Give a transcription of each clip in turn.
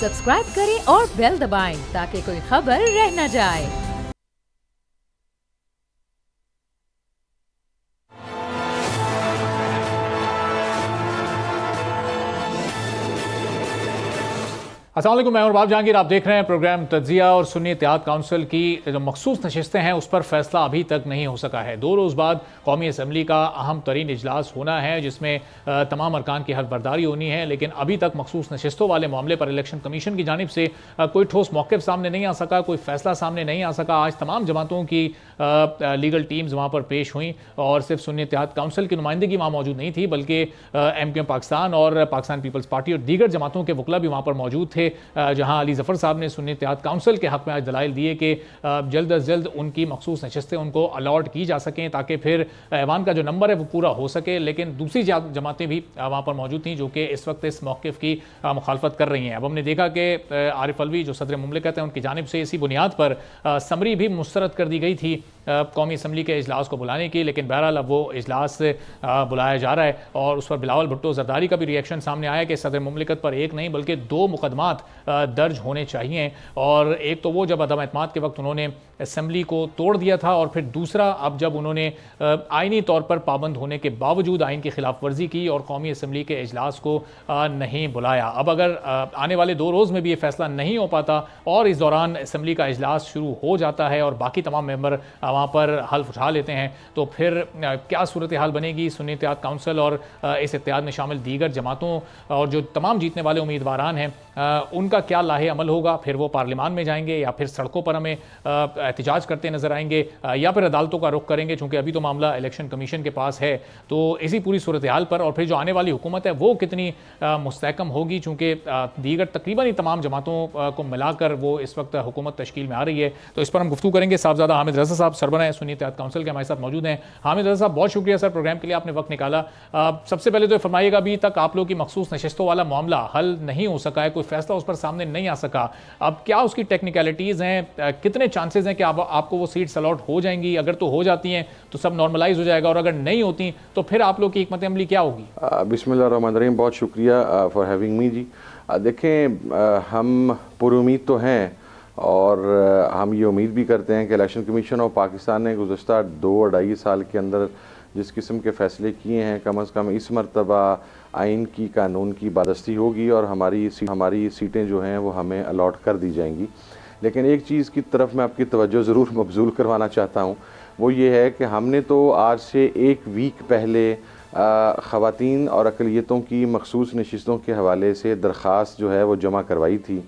Subscribe करें और bell दबाएं ताकि कोई खबर रह न जाए। अस्सलाम वालेकुम, मैं बाब जहांगीर। आप देख रहे हैं प्रोग्राम तज्जिया। और सुन्नी इत्तेहाद काउंसिल की जो मखसूस नशिस्तें हैं उस पर फैसला अभी तक नहीं हो सका है। 2 रोज़ बाद कौमी असम्बली का अहम तरीन इजलास होना है जिसमें तमाम अरकान की हल्फबरदारी होनी है, लेकिन अभी तक मखसूस नशिस्तों वाले मामले पर इलेक्शन कमीशन की जानिब से कोई ठोस मौक़िफ़ सामने नहीं आ सका, कोई फैसला सामने नहीं आ सका। आज तमाम जमातों की लीगल टीम्स वहाँ पर पेश हुई और सिर्फ सुन्नी इत्तेहाद काउंसिल की नुमाइंदगी वहाँ मौजूद नहीं थी, बल्कि MQM पाकिस्तान और पाकिस्तान पीपल्स पार्टी और दीगर जमातों के वकला भी वहाँ पर मौजूद थे, जहाँ अली ज़फ़र साहब ने सुन्नी इत्तेहाद काउंसिल के हक़ में आज दलाइल दिए कि जल्द अज जल्द उनकी मखसूस नशिस्तें उनको अलॉट की जा सकें ताकि फिर ऐवान का जो नंबर है वो पूरा हो सके। लेकिन दूसरी जमातें भी वहाँ पर मौजूद थीं जो कि इस वक्त इस मौक़िफ़ की मुखालफत कर रही हैं। अब हमने देखा कि आरिफ अलवी जो सदर मुमलिकत हैं उनकी जानिब से इसी बुनियाद पर समरी भी मुस्तरद कर दी गई थी कौमी असम्बली के इजलास को बुलाने की, लेकिन बहरहाल अब वो इजलास बुलाया जा रहा है और उस पर बिलावल भुट्टो जरदारी का भी रिएक्शन सामने आया कि सदर मुमलिकत पर एक नहीं बल्कि 2 मुकदमात दर्ज होने चाहिए। और एक तो वो जब अदम एतमाद के वक्त उन्होंने असम्बली को तोड़ दिया था, और फिर दूसरा अब जब उन्होंने आइनी तौर पर पाबंद होने के बावजूद आइन की खिलाफ वर्जी की और कौमी असम्बली के इजलास को नहीं बुलाया। अब अगर आने वाले 2 रोज़ में भी ये फैसला नहीं हो पाता और इस दौरान असम्बली का इजलास शुरू हो जाता है और बाकी तमाम मेंबर वहाँ पर हल्फ उठा लेते हैं, तो फिर क्या सूरत हाल बनेगी सुन्नी इत्तेहाद काउंसिल और इस इत्तेहाद में शामिल दीगर जमातों और जो तमाम जीतने वाले उम्मीदवारान हैं उनका क्या लाहे अमल होगा। फिर वो पार्लियामान में जाएंगे या फिर सड़कों पर हमें एहतजाज करते नजर आएंगे या फिर अदालतों का रुख करेंगे, चूँकि अभी तो मामला इलेक्शन कमीशन के पास है। तो इसी पूरी सूरत हाल पर और फिर जो आने वाली हुकूमत है वो कितनी मुस्तहकम होगी, चूँकि दीगर तकरीबन ही तमाम जमातों को मिलाकर वो इस वक्त हुकूमत तश्कील में आ रही है। तो इस पर हम गुफ्तगू करेंगे। साहबजादा हामिद रज़ा साहब सरबराह सुन्नी इत्तेहाद काउंसिल के हमारे साथ मौजूद हैं। हामिद रज़ा साहब, बहुत शुक्रिया सर प्रोग्राम के लिए, आपने वक्त निकाला। सबसे पहले तो फरमाइएगा, अभी तक आप लोग की मखसूस नशिस्तों वाला मामला हल नहीं हो सका है, कोई फैसला उस पर सामने नहीं आ सका। अब क्या उसकी टेक्निकलिटीज़ हैं, कितने चांसेस हैं कि आपको वो सीट्स अलॉट हो जाएंगी? अगर तो हो जाती हैं तो सब नॉर्मलाइज हो जाएगा, और अगर नहीं होती तो फिर आप लोग की हिकमत अमली क्या होगी? बिस्मिल्लाहिर्रहमानिर्रहीम, बहुत शुक्रिया फॉर हैविंग मी जी। देखें, हम पुरुमीद तो हैं और हम ये उम्मीद भी करते हैं कि इलेक्शन कमीशन ऑफ पाकिस्तान ने गुज़श्ता 2-2.5 साल के अंदर जिस किस्म के फ़ैसले किए हैं, कम अज़ कम इस मरतबा आइन की कानून की बादस्ती होगी और हमारी सीटें जो हैं वो हमें अलॉट कर दी जाएंगी। लेकिन एक चीज़ की तरफ मैं आपकी तवज्जो ज़रूर मबजूल करवाना चाहता हूँ, वो ये है कि हमने तो आज से 1 वीक पहले ख़वातीन और अक़लियतों की मखसूस नशिस्तों के हवाले से दरख्वास्त जो है वो जमा करवाई थी,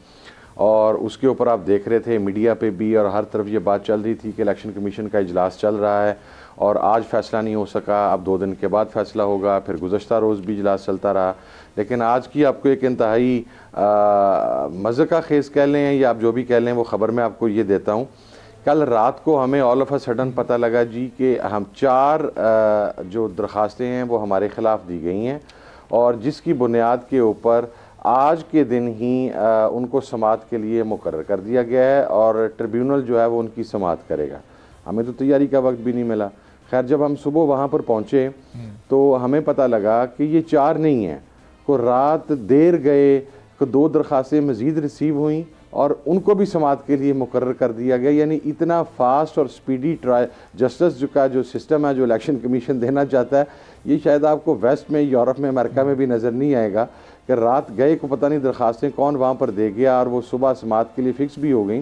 और उसके ऊपर आप देख रहे थे मीडिया पे भी और हर तरफ ये बात चल रही थी कि इलेक्शन कमीशन का इजलास चल रहा है और आज फ़ैसला नहीं हो सका, अब 2 दिन के बाद फ़ैसला होगा। फिर गुज़श्ता रोज़ भी इजलास चलता रहा। लेकिन आज की आपको एक इंतहाई मज़े का खेज़ कह लें या आप जो भी कह लें, वो ख़बर मैं आपको ये देता हूँ। कल रात को हमें ऑल ऑफ अ सडन पता लगा जी कि हम 4 जो दरख्वास्तें हैं वो हमारे ख़िलाफ़ दी गई हैं, और जिसकी बुनियाद के ऊपर आज के दिन ही उनको समाअत के लिए मुकर्रर कर दिया गया है और ट्रिब्यूनल जो है वो उनकी समाअत करेगा। हमें तो तैयारी का वक्त भी नहीं मिला। खैर, जब हम सुबह वहाँ पर पहुँचे तो हमें पता लगा कि ये 4 नहीं हैं, को रात देर गए, को 2 दरख्वास्तें मज़ीद रिसीव हुई और उनको भी समाअत के लिए मुकर्रर कर दिया गया। यानी इतना फास्ट और स्पीडी जस्टिस का जो सिस्टम है, जो इलेक्शन कमीशन देना चाहता है, ये शायद आपको वेस्ट में, यूरोप में, अमेरिका में भी नज़र नहीं आएगा कि रात गए को पता नहीं दरख्वास्तें कौन वहाँ पर दे गया और वो सुबह समाअत के लिए फ़िक्स भी हो गई।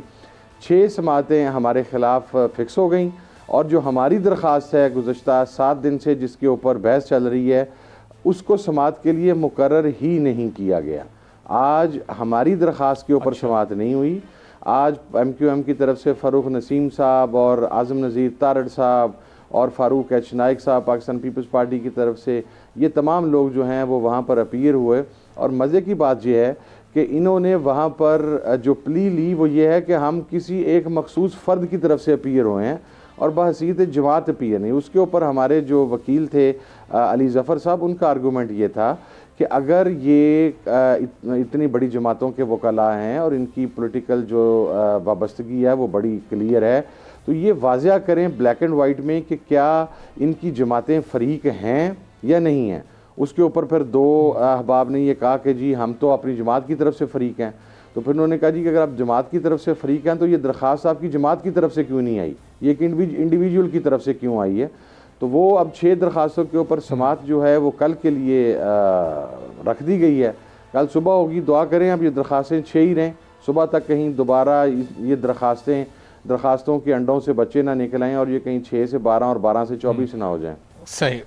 6 समाअतें हमारे ख़िलाफ़ फ़िक्स हो गई, और जो हमारी दरख्वास्त है गुज़श्ता 7 दिन से जिसके ऊपर बहस चल रही है, उसको समाअत के लिए मुकर्रर ही नहीं किया गया। आज हमारी दरख्वास्त के ऊपर समाअत नहीं हुई। आज MQM की तरफ से फ़ारूक नसीम साहब और आज़म नज़ीर तारड़ साहब और फ़ारूक H नाइक साहब पाकिस्तान पीपल्स पार्टी की तरफ से, ये तमाम लोग जो हैं वो वहाँ पर अपीयर हुए। और मज़े की बात यह है कि इन्होंने वहाँ पर जो प्ली ली वो ये है कि हम किसी एक मखसूस फ़र्द की तरफ से अपीयर हुए हैं और बहसीयत जमात अपीयर नहीं। उसके ऊपर हमारे जो वकील थे अली ज़फ़र साहब, उनका आर्गूमेंट ये था कि अगर ये इतनी बड़ी जमातों के वकला हैं और इनकी पॉलिटिकल जो वाबस्तगी है वो बड़ी क्लियर है, तो ये वाज़िया करें ब्लैक एंड वाइट में कि क्या इनकी जमातें फ़रीक हैं या नहीं हैं। उसके ऊपर फिर 2 अहबाब ने ये कहा कि जी हम तो अपनी जमात की तरफ से फ़रीक हैं। तो फिर उन्होंने कहा जी कि अगर आप जमात की तरफ से फरीक हैं तो ये दरख्वास्त आपकी जमात की तरफ से क्यों नहीं आई, ये एक इंडिविजुअल की तरफ से क्यों आई है। तो वो अब 6 दरख्वास्तों के ऊपर समात जो है वो कल के लिए रख दी गई है। कल सुबह होगी, दुआ करें अब ये दरख्वास्तें 6 ही रहें, सुबह तक कहीं दोबारा ये दरख्वास्तों के अंडों से बच्चे ना निकल आएँ और ये कहीं 6 से 12 और 12 से 24 ना हो जाएँ। सही।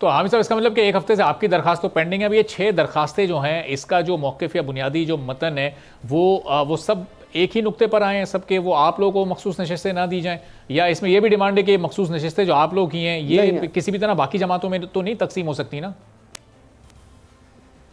तो हामिद साहब, इसका मतलब कि एक हफ्ते से आपकी दरखास्त तो पेंडिंग है। अब ये 6 दरखास्तें जो हैं, इसका जो मौक़िफ़ या बुनियादी जो मतन है वो सब एक ही नुक्ते पर आए हैं सबके, वो आप लोगों को मखसूस नशिस्तें ना दी जाएं, या इसमें यह भी डिमांड है कि मखसूस नशिस्तें जो आप लोग की हैं ये किसी भी तरह बाकी जमातों में तो नहीं तकसीम हो सकती ना?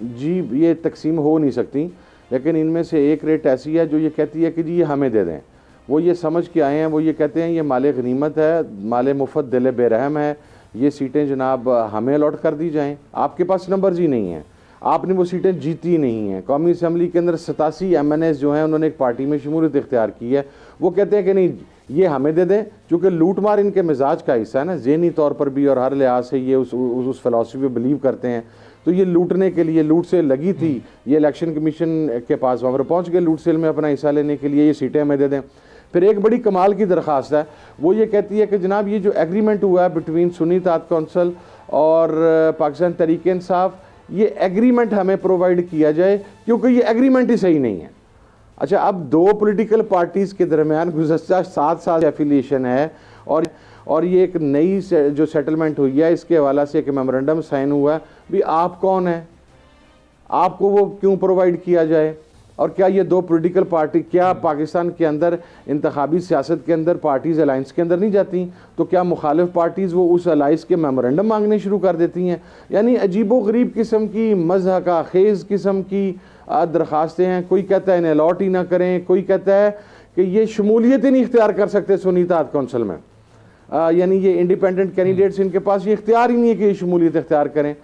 जी, ये तकसीम हो नहीं सकती, लेकिन इनमें से एक रेट ऐसी है जो ये कहती है कि जी ये हमें दे दें। वो ये समझ के आए हैं, वो ये कहते हैं ये माले गनीमत है, माले मुफ्त दिल बेरहम है, ये सीटें जनाब हमें अलॉट कर दी जाएं। आपके पास नंबर्स ही नहीं हैं, आपने वो सीटें जीती नहीं हैं। कौमी असम्बली के अंदर 87 MNAs जो हैं उन्होंने एक पार्टी में शमूलियत इख्तियार की है, वो कहते हैं कि नहीं ये हमें दे दें, क्योंकि लूट मार इनके मिजाज का हिस्सा है ना, ज़हनी तौर पर भी और हर लिहाज से ये उस फ़िलॉसफी पे बिलीव करते हैं। तो ये लूटने के लिए, लूट से लगी थी, ये इलेक्शन कमीशन के पास वहाँ पर पहुँच गए लूट सेल में अपना हिस्सा लेने के लिए, ये सीटें हमें दे दें। फिर एक बड़ी कमाल की दरख्वास्त है, वो ये कहती है कि जनाब ये जो एग्रीमेंट हुआ है बिटवीन सुन्नी इत्तेहाद कौंसिल और पाकिस्तान तहरीक इंसाफ, ये एग्रीमेंट हमें प्रोवाइड किया जाए, क्योंकि ये एग्रीमेंट ही सही नहीं है। अच्छा, अब 2 पॉलिटिकल पार्टीज़ के दरमियान गुज़श्ता 7 साल एफिलिएशन है और ये एक नई जो सेटलमेंट हुई है इसके हवाला से एक मेमोरेंडम साइन हुआ है। भी आप कौन है, आपको वो क्यों प्रोवाइड किया जाए? और क्या ये 2 पॉलिटिकल पार्टी, क्या पाकिस्तान के अंदर इंतखाबी सियासत के अंदर पार्टीज़ अलाइंस के अंदर नहीं जाती? तो क्या मुखालिफ पार्टीज़ वो उस अलाइंस के मेमोरेंडम मांगने शुरू कर देती हैं? यानी अजीबो गरीब किस्म की, मज़हका खेज़ किस्म की दरख्वास्तें हैं। कोई कहता है इन्हें अलॉट ही ना करें, कोई कहता है कि ये शमूलियत ही नहीं इख्तियार कर सकते सुन्नी इत्तेहाद कौंसिल में, यानी ये इंडिपेंडेंट कैंडिडेट्स, इनके पास ये इख्तियार ही नहीं है कि ये शमूलियत इख्तियार करें।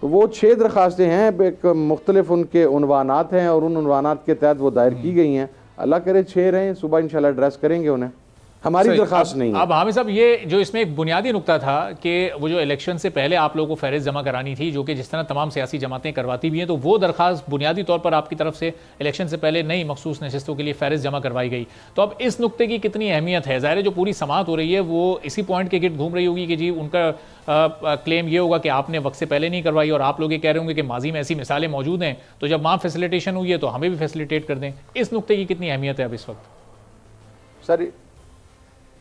तो वो 6 दरख्वास्तें हैं, एक मुख्तलिफ उनके उन्वानात हैं और उन उन्वानात के तहत वो दायर की गई हैं। अल्लाह करे 6 रहें, सुबह इंशाल्लाह एड्रेस करेंगे उन्हें। हमारी दरख्वास्त नहीं है। अब हामिद साहब, ये जो इसमें एक बुनियादी नुकता था कि वो जो इलेक्शन से पहले आप लोगों को फहरिस्त जमा करानी थी, जो कि जिस तरह तमाम सियासी जमातें करवाती भी हैं, तो वो दरख्वास्त बुनियादी तौर पर आपकी तरफ से इलेक्शन से पहले नई मखसूस नशिस्तों के लिए फहरिस्त जमा करवाई गई। तो अब इस नुकते की कितनी अहमियत है? ज़ाहिर है जो पूरी समात हो रही है वो इसी पॉइंट के गिर्द घूम रही होगी कि जी उनका क्लेम ये होगा कि आपने वक्त से पहले नहीं करवाई, और आप लोग ये कह रहे होंगे कि माजी में ऐसी मिसालें मौजूद हैं, तो जब वहाँ फैसिलिटेशन हुई है तो हमें भी फैसिलिटेट कर दें। इस नुकते की कितनी अहमियत है अब इस वक्त? सर,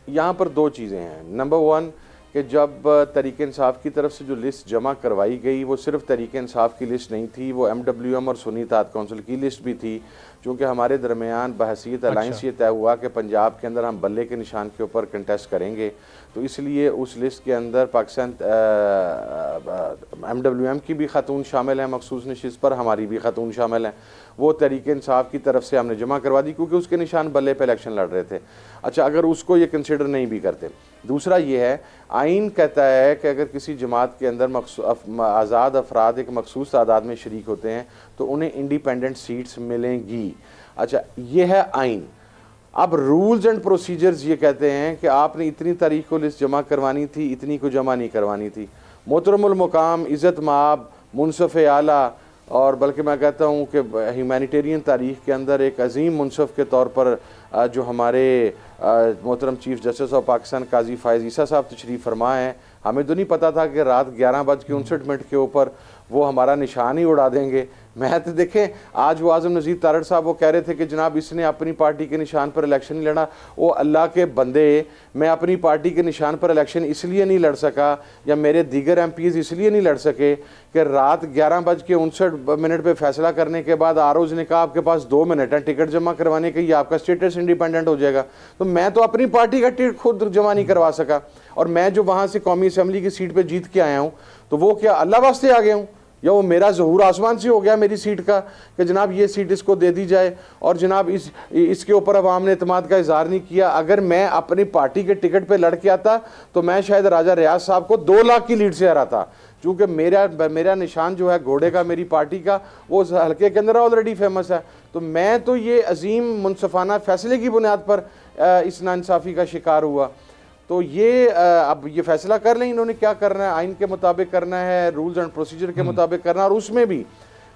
यहाँ पर 2 चीज़ें हैं। नंबर 1 कि जब तहरीक इंसाफ की तरफ से जो लिस्ट जमा करवाई गई वो सिर्फ तहरीक इंसाफ की लिस्ट नहीं थी, वो MWM और सुन्नी इत्तेहाद कौंसिल की लिस्ट भी थी। चूँकि हमारे दरमियान बहसीत अलाइंस ये तय हुआ कि पंजाब के अंदर हम बल्ले के निशान के ऊपर कंटेस्ट करेंगे, तो इसलिए उस लिस्ट के अंदर पाकिस्तान MWM की भी खातून शामिल हैं मखसूस नशिस्त पर, हमारी भी खातून शामिल हैं। वो तहरीक इंसाफ की तरफ से हमने जमा करवा दी क्योंकि उसके निशान बल्ले पे इलेक्शन लड़ रहे थे। अच्छा, अगर उसको ये कंसिडर नहीं भी करते। दूसरा ये है, आइन कहता है कि अगर किसी जमात के अंदर आज़ाद अफराद एक मखसूस तादाद में शरीक होते हैं तो उन्हें इंडिपेंडेंट सीट्स मिलेंगी। अच्छा, ये है आइन। अब रूल्स एंड प्रोसीजर्स ये कहते हैं कि आपने इतनी तारीख को लिस्ट जमा करवानी थी, इतनी को जमा नहीं करवानी थी। मोहतरमुल मुकाम, इज़्ज़त माब, मुनसफ़ आला, और बल्कि मैं कहता हूँ कि ह्यूमैनिटेरियन तारीख़ के अंदर एक अजीम मुनसफ़ के तौर पर जो हमारे मोहतरम चीफ़ जस्टिस ऑफ पाकिस्तान काजी फ़ायज़ ईसा साहब तशरीफ़ फरमा हैं, हमें तो नहीं पता था कि रात 11:59 के ऊपर वो हमारा निशान ही उड़ा देंगे। मैं तो देखें, आज वो आज़म नज़ीर तारड़ साहब वो कह रहे थे कि जनाब इसने अपनी पार्टी के निशान पर इलेक्शन नहीं लड़ा। वो अल्लाह के बंदे, मैं अपनी पार्टी के निशान पर इलेक्शन इसलिए नहीं लड़ सका या मेरे दीगर MPs इसलिए नहीं लड़ सके कि रात 11:59 पे फैसला करने के बाद आरोज ने कहा आपके पास 2 मिनट है टिकट जमा करवाने के, ये आपका स्टेटस इंडिपेंडेंट हो जाएगा। तो मैं तो अपनी पार्टी का टिकट खुद जमा नहीं करवा सका, और मैं जो वहाँ से कौमी असम्बली की सीट पर जीत के आया हूँ तो वो क्या अल्लाह वास्ते आ गया हूँ या वो मेरा ज़हूर आसमान से हो गया मेरी सीट का कि जनाब ये सीट इसको दे दी जाए, और जनाब इसके ऊपर अवाम ने एतमाद का इजहार नहीं किया। अगर मैं अपनी पार्टी के टिकट पे लड़ के आता तो मैं शायद राजा रियाज साहब को 2 लाख की लीड से हराता, क्योंकि मेरा निशान जो है घोड़े का, मेरी पार्टी का, वो उस हल्के के अंदर ऑलरेडी फेमस है। तो मैं तो ये अजीम मुनसफाना फैसले की बुनियाद पर इस नाइंसाफ़ी का शिकार हुआ। तो ये अब ये फैसला कर लें इन्होंने क्या करना है, आइन के मुताबिक करना है, रूल्स एंड प्रोसीजर के मुताबिक करना है। और उसमें भी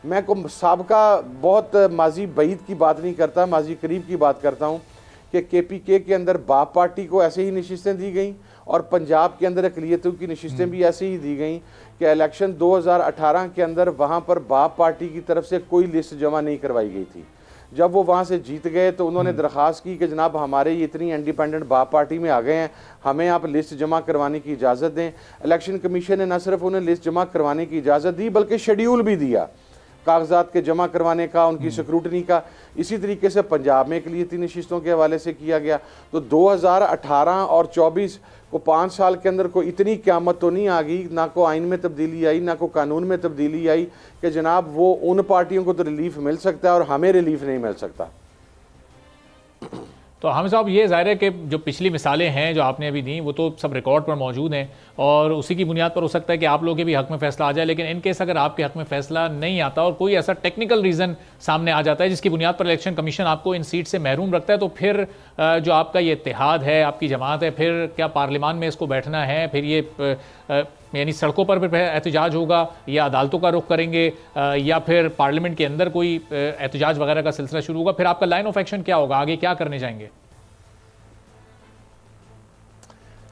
मैं को साबका बहुत माजी बईद की बात नहीं करता, माजी करीब की बात करता हूँ कि KPK के अंदर बाप पार्टी को ऐसे ही नशिस्तें दी गई और पंजाब के अंदर अक़लियतों की नशिस्तें भी ऐसे ही दी गई कि इलेक्शन 2018 के अंदर वहाँ पर बाप पार्टी की तरफ से कोई लिस्ट जमा नहीं करवाई गई थी। जब वो वहाँ से जीत गए तो उन्होंने दरख्वास्त की कि जनाब हमारे ये इतनी इंडिपेंडेंट बाप पार्टी में आ गए हैं, हमें आप लिस्ट जमा करवाने की इजाज़त दें। इलेक्शन कमीशन ने न सिर्फ उन्हें लिस्ट जमा करवाने की इजाज़त दी बल्कि शेड्यूल भी दिया कागजात के जमा करवाने का, उनकी स्क्रूटनी का। इसी तरीके से पंजाब में अक़लियती नशिस्तों के हवाले से किया गया। तो 2018 और 24 को 5 साल के अंदर कोई इतनी क़यामत तो नहीं आ गई, ना को आइन में तब्दीली आई, ना को कानून में तब्दीली आई कि जनाब वो उन पार्टियों को तो रिलीफ मिल सकता है और हमें रिलीफ नहीं मिल सकता। तो हामिद साहब, ये ज़ाहिर है कि जो पिछली मिसालें हैं जो आपने अभी दी वो तो सब रिकॉर्ड पर मौजूद हैं और उसी की बुनियाद पर हो सकता है कि आप लोगों के भी हक़ में फ़ैसला आ जाए, लेकिन इन केस अगर आपके हक़ में फ़ैसला नहीं आता और कोई ऐसा टेक्निकल रीज़न सामने आ जाता है जिसकी बुनियाद पर इलेक्शन कमीशन आपको इन सीट से महरूम रखता है, तो फिर जो आपका ये इत्तेहाद है, आपकी जमात है, फिर क्या पार्लियामान में इसको बैठना है, फिर ये यानी सड़कों पर फिर एहतजाज होगा या अदालतों का रुख करेंगे या फिर पार्लियामेंट के अंदर कोई एहतजाज वगैरह का सिलसिला शुरू होगा, फिर आपका लाइन ऑफ एक्शन क्या होगा, आगे क्या करने जाएंगे?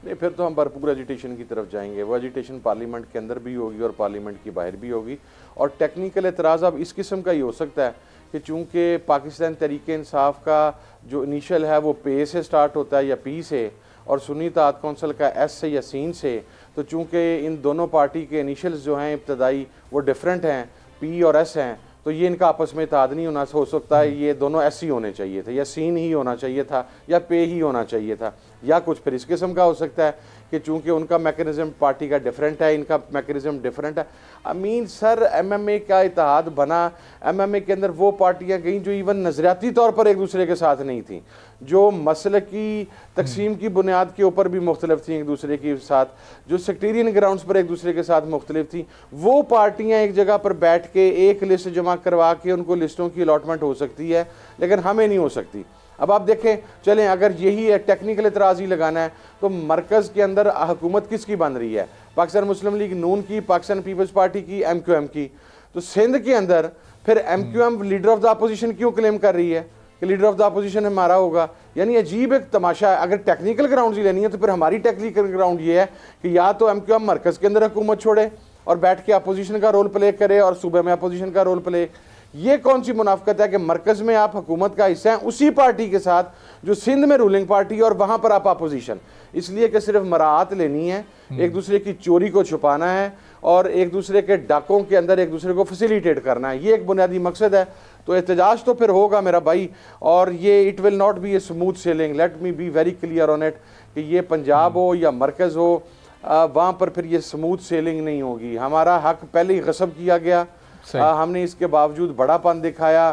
नहीं, फिर तो हम भरपूर एजुटेशन की तरफ जाएंगे। वो एजुटेशन पार्लियामेंट के अंदर भी होगी और पार्लियामेंट की बाहर भी होगी। और टेक्निकल एतराज़ अब इस किस्म का ही हो सकता है कि चूँकि पाकिस्तान तहरीक इंसाफ का जो इनिशियल है वो पे से स्टार्ट होता है या पी से, और सुन्नी इत्तेहाद कौंसिल का एस से या सीन से, तो चूँकि इन दोनों पार्टी के इनिशियल्स जो हैं इब्तदाई वो डिफरेंट हैं, पी और एस हैं, तो ये इनका आपस में इत्तेहाद नहीं होना हो सकता है। ये दोनों एस ही होने चाहिए थे या सीन ही होना चाहिए था या पे ही होना चाहिए था, या कुछ फिर इस किस्म का हो सकता है कि चूंकि उनका मैकेनिज्म पार्टी का डिफरेंट है, इनका मैकेनिज्म डिफरेंट है। अमीन सर, MMA का इत्तेहाद बना, MMA के अंदर वो पार्टियां गईं जो इवन नज़रियाती तौर पर एक दूसरे के साथ नहीं थी, जो मसल की तकसीम की बुनियाद के ऊपर भी मुख्तलिफ थी एक दूसरे के साथ, जो सेक्टेरियन ग्राउंड्स पर एक दूसरे के साथ मुख्तलिफ थी, वो पार्टियां एक जगह पर बैठ के एक लिस्ट जमा करवा के उनको लिस्टों की अलॉटमेंट हो सकती है, लेकिन हमें नहीं हो सकती। अब आप देखें, चलें अगर यही है टेक्निकल एतराज़ ही लगाना है तो मरकज़ के अंदर हुकूमत किसकी बन रही है? पाकिस्तान मुस्लिम लीग नून की, पाकिस्तान पीपल्स पार्टी की, MQM की। तो सिंध के अंदर फिर MQM leader of the opposition क्यों क्लेम कर रही है कि लीडर ऑफ द अपोजिशन हमारा होगा? यानी अजीब एक तमाशा है। अगर टेक्निकल ग्राउंड ही लेनी है तो फिर हमारी टेक्निकल ग्राउंड ये है कि या तो MQM मरकज़ के अंदर हुकूमत छोड़े और बैठ के अपोजिशन का रोल प्ले करे और सूबे में अपोजिशन का रोल प्ले। ये कौन सी मुनाफकत है कि मरकज़ में आप हुकूमत का हिस्सा हैं उसी पार्टी के साथ जो सिंध में रूलिंग पार्टी और वहाँ पर आप अपोजिशन, इसलिए कि सिर्फ मराहत लेनी है, एक दूसरे की चोरी को छुपाना है और एक दूसरे के डाकों के अंदर एक दूसरे को फैसिलिटेट करना है। ये एक बुनियादी मकसद है। तो एहतजाज तो फिर होगा मेरा भाई, और ये it will not be a smooth selling, let me be very clear on it, कि ये पंजाब हो या मरकज़ हो, वहाँ पर फिर ये स्मूथ सेलिंग नहीं होगी। हमारा हक पहले ही गसब किया गया, हमने इसके बावजूद बड़ापन दिखाया,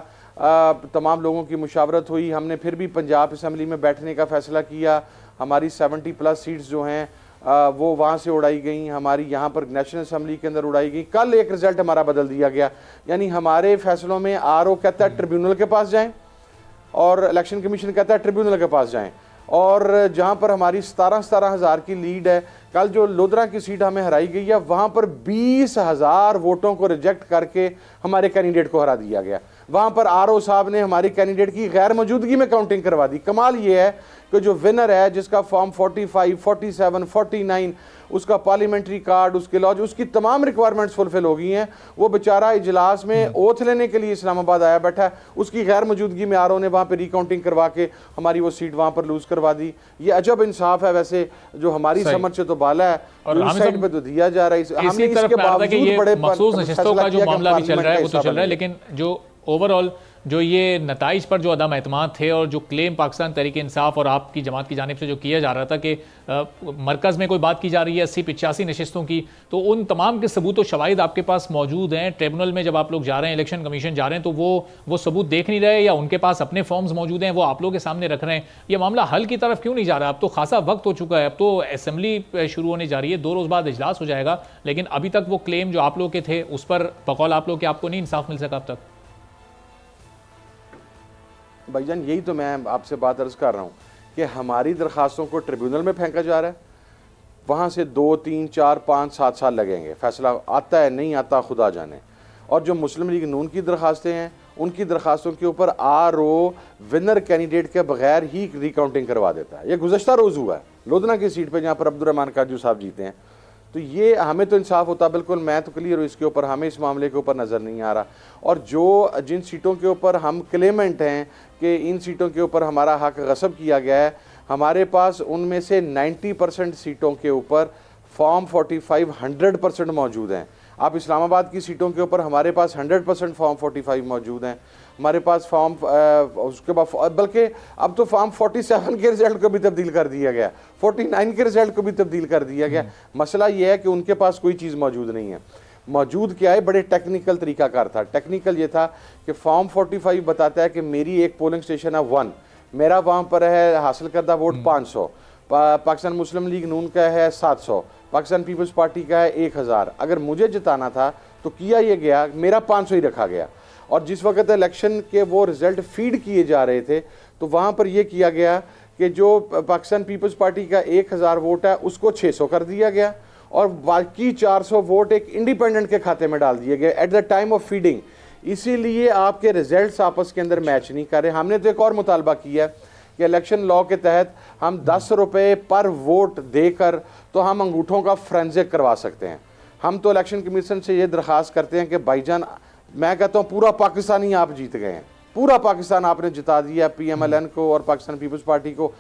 तमाम लोगों की मुशावरत हुई, हमने फिर भी पंजाब असम्बली में बैठने का फ़ैसला किया। हमारी 70+ सीट्स जो हैं वो वहाँ से उड़ाई गई, हमारी यहाँ पर नेशनल असम्बली के अंदर उड़ाई गई। कल एक रिज़ल्ट हमारा बदल दिया गया, यानी हमारे फैसलों में RO कहता है ट्रिब्यूनल के पास जाएँ और इलेक्शन कमीशन कहता है ट्रिब्यूनल के पास जाएँ। और जहाँ पर हमारी 17 हज़ार की लीड है, कल जो लोधरा की सीट हमें हराई गई है वहाँ पर 20,000 वोटों को रिजेक्ट करके हमारे कैंडिडेट को हरा दिया गया। वहाँ पर RO साहब ने हमारी कैंडिडेट की गैर मौजूदगी में काउंटिंग करवा दी। कमाल ये है कि जो विनर है, जिसका फॉर्म 45, 47, 49, उसका पार्लियामेंट्री कार्ड, उसके लॉज, उसकी तमाम रिक्वायरमेंट्स फुलफिल हो गई हैं, वो बेचारा इजलास में ओथ लेने के लिए इस्लामाबाद आया बैठा है, उसकी गैर मौजूदगी में RO ने वहाँ पर रिकाउंटिंग करवा के हमारी वो सीट वहाँ पर लूज करवा दी। ये अजब इंसाफ है वैसे, जो हमारी समझ से तो बाला है और इस साइड पे तो दिया जा रहा है। हमने इसके बावजूद बड़े मखसूस नशिस्तों का जो मामला भी चल रहा है वो तो चल रहा है, लेकिन जो ओवरऑल जो ये नताइज पर जो अदम एतमाद थे और जो क्लेम पाकिस्तान तहरीक इंसाफ और आपकी जमात की जानिब से जो किया जा रहा था कि मरकज़ में कोई बात की जा रही है 80-85 नशिस्तों की, तो उन तमाम के सबूत और शवाहिद आपके पास मौजूद हैं। ट्रिब्यूनल में जब आप लोग जा रहे हैं, इलेक्शन कमीशन जा रहे हैं, तो वो सबूत देख नहीं रहे या उनके पास अपने फॉर्म्स मौजूद हैं, वो आप लोग के सामने रख रहे हैं? ये मामला हल की तरफ क्यों नहीं जा रहा? अब तो खासा वक्त हो चुका है, अब तो असम्बली शुरू होने जा रही है, 2 रोज़ बाद इजलास हो जाएगा, लेकिन अभी तक वो क्लेम जो आप लोग के थे उस पर बकौल आप लोग के आपको नहीं इंसाफ मिल सका अब तक। भाईजान, यही तो मैं आपसे बात अर्ज कर रहा हूँ कि हमारी दरख्वास्तों को ट्रिब्यूनल में फेंका जा रहा है, वहाँ से 2, 3, 4, 5, 7 साल लगेंगे, फैसला आता है नहीं आता खुदा जाने। और जो मुस्लिम लीग नून की दरखास्तें हैं उनकी दरखास्तों के ऊपर RO विनर कैंडिडेट के बगैर ही रिकाउंटिंग करवा देता है। ये गुज़श्ता रोज़ हुआ है लोधना की सीट पे जहाँ पर अब्दुर्रहमान काजू साहब जीते हैं। तो ये हमें तो इंसाफ होता, बिल्कुल मैं तो क्लियर हूँ इसके ऊपर, हमें इस मामले के ऊपर नज़र नहीं आ रहा। और जो जिन सीटों के ऊपर हम क्लेमेंट हैं कि इन सीटों के ऊपर हमारा हक गसब किया गया है, हमारे पास उनमें से 90% सीटों के ऊपर फॉर्म 45 100% मौजूद हैं। आप इस्लामाबाद की सीटों के ऊपर हमारे पास 100% फॉर्म 45 मौजूद हैं। हमारे पास फॉर्म उसके बाद बल्कि अब तो फॉर्म 47 के रिजल्ट को भी तब्दील कर दिया गया, 49 के रिजल्ट को भी तब्दील कर दिया गया। मसला ये है कि उनके पास कोई चीज़ मौजूद नहीं है। मौजूद क्या है, बड़े टेक्निकल तरीकाकार था। टेक्निकल ये था कि फॉर्म 45 बताता है कि मेरी एक पोलिंग स्टेशन है 1, मेरा वहाँ पर है हासिल करदा वोट 500, पाकिस्तान मुस्लिम लीग नून का है 700, पाकिस्तान पीपल्स पार्टी का है 1000। अगर मुझे जिताना था तो किया ये गया, मेरा 500 ही रखा गया। और जिस वक्त इलेक्शन के वो रिजल्ट फीड किए जा रहे थे तो वहाँ पर यह किया गया कि जो पाकिस्तान पीपल्स पार्टी का 1000 वोट है उसको 600 कर दिया गया और बाकी 400 वोट एक इंडिपेंडेंट के खाते में डाल दिए गए at the time of feeding. इसीलिए आपके रिजल्ट्स आपस के अंदर मैच नहीं कर रहे। हमने तो एक और मुतालबा किया कि इलेक्शन लॉ के तहत हम 10 रुपये पर वोट देकर तो हम अंगूठों का फ्रेंजिक करवा सकते हैं। हम तो इलेक्शन कमीशन से ये दरख्वास्त करते हैं कि भाईजान, मैं कहता हूँ पूरा पाकिस्तान ही आप जीत गए हैं, पूरा पाकिस्तान आपने जिता दिया PMLN को और पाकिस्तान पीपल्स पार्टी को।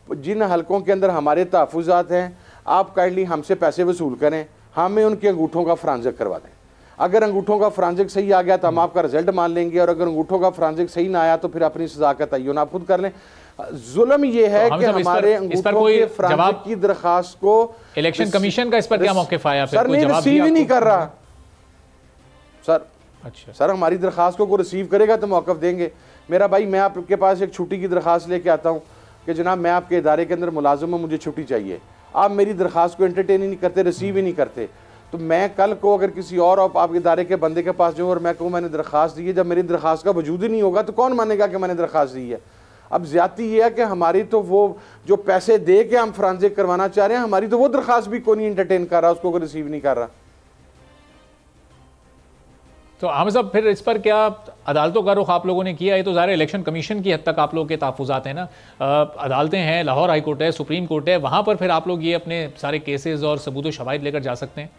जिन हलकों के अंदर हमारे तहफ़्फ़ुज़ात हैं आप काइंडली हमसे पैसे वसूल करें, हमें उनके अंगूठों का फ्रांजिक करवा दें। अगर अंगूठों का फ्रांजिक सही आ गया तो हम आपका रिजल्ट मान लेंगे, और अगर अंगूठों का फ्रांजिक सही ना आया तो फिर अपनी सजा का तय्युन आप खुद कर लें। जुल्म ये है कि हमारे अंगूठों के फ्रांजिक की दरखास्त को इलेक्शन कमीशन का इस पर क्या मौक़िफ़ आया? सर नहीं, रिसीव ही नहीं कर रहा सर। अच्छा सर, हमारी दरखास्त को रिसीव करेगा तो मौक़िफ़ देंगे। मेरा भाई, मैं आपके पास एक छुट्टी की दरखास्त लेके आता हूँ कि जनाब मैं आपके इदारे के अंदर मुलाजिम हूँ, मुझे छुट्टी चाहिए। आप मेरी दरखास्त को एंटरटेन ही नहीं करते, रिसीव ही नहीं करते। तो मैं कल को अगर किसी और आपके इदारे के बंदे के पास जाऊँ और मैं कहूँ मैंने दरखास्त दी है, जब मेरी दरखास्त का वजूद ही नहीं होगा तो कौन मानेगा कि मैंने दरखास्त दी है? अब ज्यादती ये है कि हमारी तो वो जो पैसे दे के हम फ्रांजिक करवाना चाह रहे हैं, हमारी तो वो दरखास्त भी कोई नहीं एंटरटेन कर रहा, उसको कोई रिसीव नहीं कर रहा। तो आमिर साहब, फिर इस पर क्या अदालतों का रुख आप लोगों ने किया? ये तो ज़ाहिर इलेक्शन कमीशन की हद तक आप लोगों के तहफ़्फ़ुज़ात हैं ना, अदालतें हैं, लाहौर हाई कोर्ट है, सुप्रीम कोर्ट है, वहाँ पर फिर आप लोग ये अपने सारे केसेस और सबूत व शवाहिद लेकर जा सकते हैं?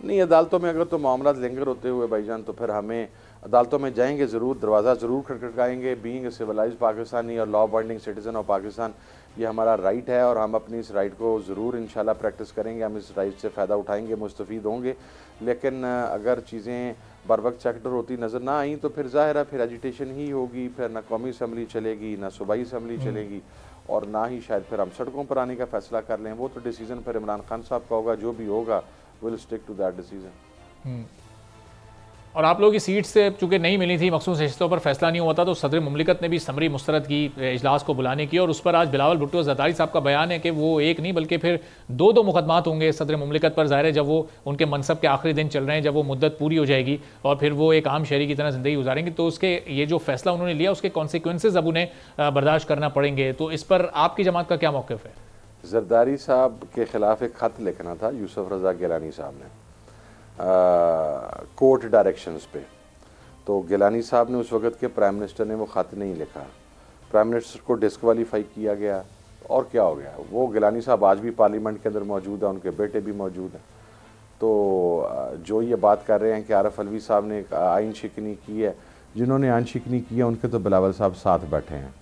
नहीं, अदालतों में अगर तो मामला लिंगर होते हुए भाईजान तो फिर हमें अदालतों में जाएंगे ज़रूर, दरवाज़ा ज़रूर खटखटाएंगे। बीइंग ए सिविलाइज्ड पाकिस्तानी और law abiding citizen of Pakistan, ये हमारा राइट है और हम अपनी इस राइट को ज़रूर इंशाल्लाह प्रैक्टिस करेंगे। हम इस राइट से फ़ायदा उठाएंगे, मुस्तफ़ीद होंगे। लेकिन अगर चीज़ें बर वक्त सेक्टर होती नज़र ना आई तो फिर ज़ाहिर है फिर एजिटेशन ही होगी, फिर ना कौमी असम्बली चलेगी, ना सूबाई असम्बली चलेगी, और ना ही शायद फिर हम सड़कों पर आने का फ़ैसला कर लें। वो तो डिसीज़न फिर इमरान खान साहब का होगा, जो भी होगा will stick to that decision. और आप लोगों की सीट से चूंकि नहीं मिली थी, मखसूस नशिस्तों पर फैसला नहीं हुआ था, तो सदर मुमलिकत ने भी समरी मुस्तरद की इजलास को बुलाने की, और उस पर आज बिलावल भुट्टो ज़रदारी साहब का बयान है कि वो एक नहीं बल्कि फिर दो मुकदमात होंगे सदर मुमलिकत पर। ज़ाहिर है जब वो उनके मनसब के आखिरी दिन चल रहे हैं, जब वो मुद्दत पूरी हो जाएगी और फिर वो एक आम शहरी की तरह ज़िंदगी गुजारेंगे, तो उसके ये जो फैसला उन्होंने लिया उसके कॉन्सिक्वेंसेज अब उन्हें बर्दाश्त करना पड़ेंगे। तो इस पर आपकी जमात का क्या मौक़िफ़ है? जरदारी साहब के ख़िलाफ़ एक ख़त लिखना था यूसुफ रज़ा गिलानी साहब ने कोर्ट डायरेक्शंस पे, तो गिलानी साहब ने उस वक़्त के प्राइम मिनिस्टर ने वो ख़त नहीं लिखा, प्राइम मिनिस्टर को डिस्क्वालीफाई किया गया, और क्या हो गया? वो गिलानी साहब आज भी पार्लियामेंट के अंदर मौजूद है, उनके बेटे भी मौजूद हैं। तो जो ये बात कर रहे हैं कि आरफ अलवी साहब ने आइन शिकनी की है, जिन्होंने आइन शिकनी की है उनके तो बिलावल साहब साथ बैठे हैं।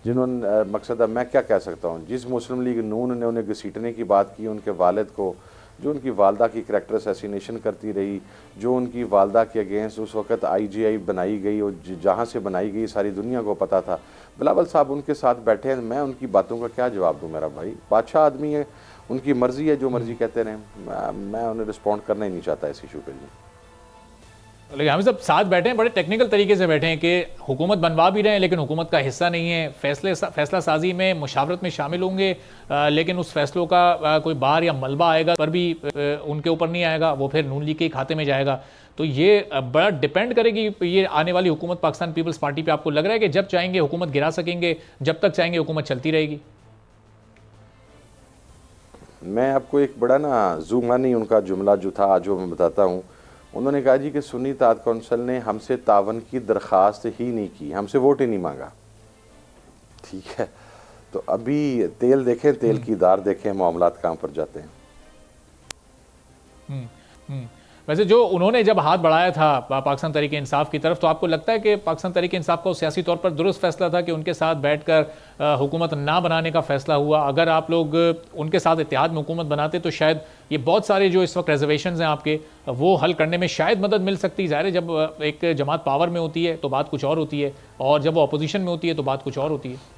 जिन्होंने मकसद है, मैं क्या कह सकता हूँ, जिस मुस्लिम लीग नून ने उन्हें घसीटने की बात की, उनके वालिद को, जो उनकी वालदा की करैक्टर असैसिनेशन करती रही, जो उनकी वालदा के अगेंस्ट उस वक़्त IGI बनाई गई और जहाँ से बनाई गई सारी दुनिया को पता था, बिलावल साहब उनके साथ बैठे हैं। मैं उनकी बातों का क्या जवाब दूँ? मेरा भाई बादशाह आदमी है, उनकी मर्ज़ी है, जो मर्ज़ी कहते रहें, मैं उन्हें रिस्पॉन्ड करना ही नहीं चाहता इस इशू पे। लेकिन हम सब साथ बैठे हैं, बड़े टेक्निकल तरीके से बैठे हैं कि हुकूमत बनवा भी रहे हैं लेकिन हुकूमत का हिस्सा नहीं है, फैसला साजी में मुशावरत में शामिल होंगे, लेकिन उस फैसलों का कोई बार या मलबा आएगा पर भी उनके ऊपर नहीं आएगा, वो फिर नून लीग के खाते में जाएगा। तो ये बड़ा डिपेंड करेगी ये आने वाली हुकूमत पाकिस्तान पीपल्स पार्टी पे। आपको लग रहा है कि जब चाहेंगे हुकूमत गिरा सकेंगे, जब तक चाहेंगे हुकूमत चलती रहेगी? मैं आपको एक बड़ा ना ज़ुमानी उनका जुमला जो था जो मैं बताता हूँ। उन्होंने कहा जी कि सुन्नी इत्तेहाद कौंसिल ने हमसे तावन की दरख्वास्त ही नहीं की, हमसे वोट ही नहीं मांगा। ठीक है, तो अभी तेल देखें, तेल की दार देखें, मामलात कहाँ पर जाते हैं। वैसे जो उन्होंने जब हाथ बढ़ाया था पाकिस्तान तहरीक इंसाफ की तरफ, तो आपको लगता है कि पाकिस्तान तहरीक इंसाफ का सियासी तौर पर दुरुस्त फैसला था कि उनके साथ बैठकर हुकूमत ना बनाने का फैसला हुआ? अगर आप लोग उनके साथ इत्तेहाद में हुकूमत बनाते तो शायद ये बहुत सारे जो इस वक्त रिजर्वेशन हैं आपके, वो हल करने में शायद मदद मिल सकती। ज़ाहिर है जब एक जमात पावर में होती है तो बात कुछ और होती है, और जब वो अपोजिशन में होती है तो बात कुछ और होती है।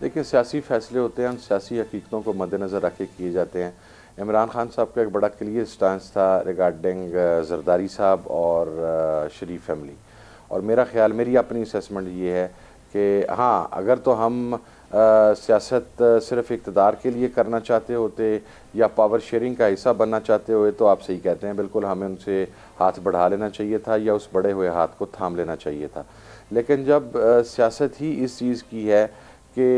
देखिए, सियासी फैसले होते हैं, सियासी हकीकतों को मद्देनज़र रख के किए जाते हैं। इमरान खान साहब का एक बड़ा क्लियर स्टांस था रिगार्डिंग जरदारी साहब और शरीफ फैमिली, और मेरा ख्याल, मेरी अपनी असेसमेंट ये है कि हाँ, अगर तो हम सियासत सिर्फ इक़्तिदार के लिए करना चाहते होते या पावर शेयरिंग का हिस्सा बनना चाहते हुए, तो आप सही कहते हैं, बिल्कुल हमें उनसे हाथ बढ़ा लेना चाहिए था या उस बढ़े हुए हाथ को थाम लेना चाहिए था। लेकिन जब सियासत ही इस चीज़ की है कि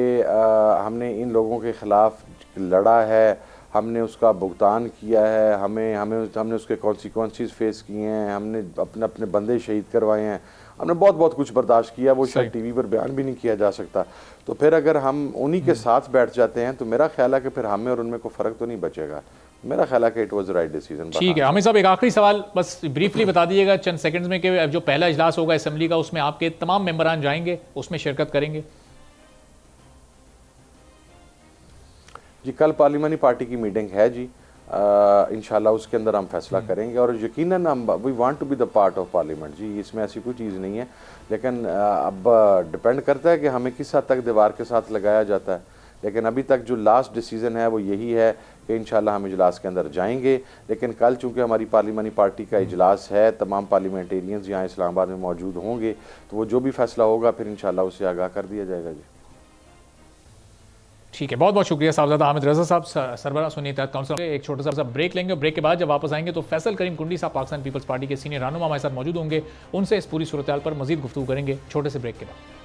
हमने इन लोगों के ख़िलाफ़ लड़ा है, हमने उसका भुगतान किया है, हमने उसके कॉन्सिक्वेंसेस फेस किए हैं, हमने अपने अपने बंदे शहीद करवाए हैं, हमने बहुत बहुत कुछ बर्दाश्त किया, वो शायद टीवी पर बयान भी नहीं किया जा सकता। तो फिर अगर हम उन्हीं के साथ बैठ जाते हैं तो मेरा ख्याल है कि फिर हमें और उनमें कोई फ़र्क तो नहीं बचेगा। मेरा ख्याल है कि it was the right decision. ठीक है, हमें साहब एक आखिरी सवाल बस ब्रीफली बता दीजिएगा चंद सेकंड्स में कि जो पहला इजलास होगा असेंबली का, उसमें आपके तमाम मेंबरान जाएंगे, उसमें शिरकत करेंगे? जी, कल पार्लिमानी पार्टी की मीटिंग है जी, इंशाल्लाह उसके अंदर हम फैसला करेंगे, और यकीनन हम we want to be the part of parliament जी, इसमें ऐसी कोई चीज़ नहीं है। लेकिन अब डिपेंड करता है कि हमें किस हद तक दीवार के साथ लगाया जाता है। लेकिन अभी तक जो लास्ट डिसीज़न है वो यही है कि इंशाल्लाह हम इजलास के अंदर जाएंगे। लेकिन कल चूँकि हमारी पार्लिमानी पार्टी का इजलास है, तमाम पार्लियामेंटेरियंस यहाँ इस्लामाबाद में मौजूद होंगे, तो वो जो भी फैसला होगा फिर इंशाल्लाह उससे आगाह कर दिया जाएगा जी। ठीक है, बहुत बहुत शुक्रिया साहबजादा हामिद रज़ा साहब, सरबराह सुन्नी इत्तेहाद काउंसिल। एक छोटा सा ब्रेक लेंगे, और ब्रेक के बाद जब वापस आएंगे तो फैसल करीम कुंडी साहब पाकिस्तान पीपल्स पार्टी के सीनियर रहनुमा हमारे साथ मौजूद होंगे, उनसे इस पूरी सूरत हाल पर मजीद गुफ्तगू करेंगे छोटे से ब्रेक के बाद।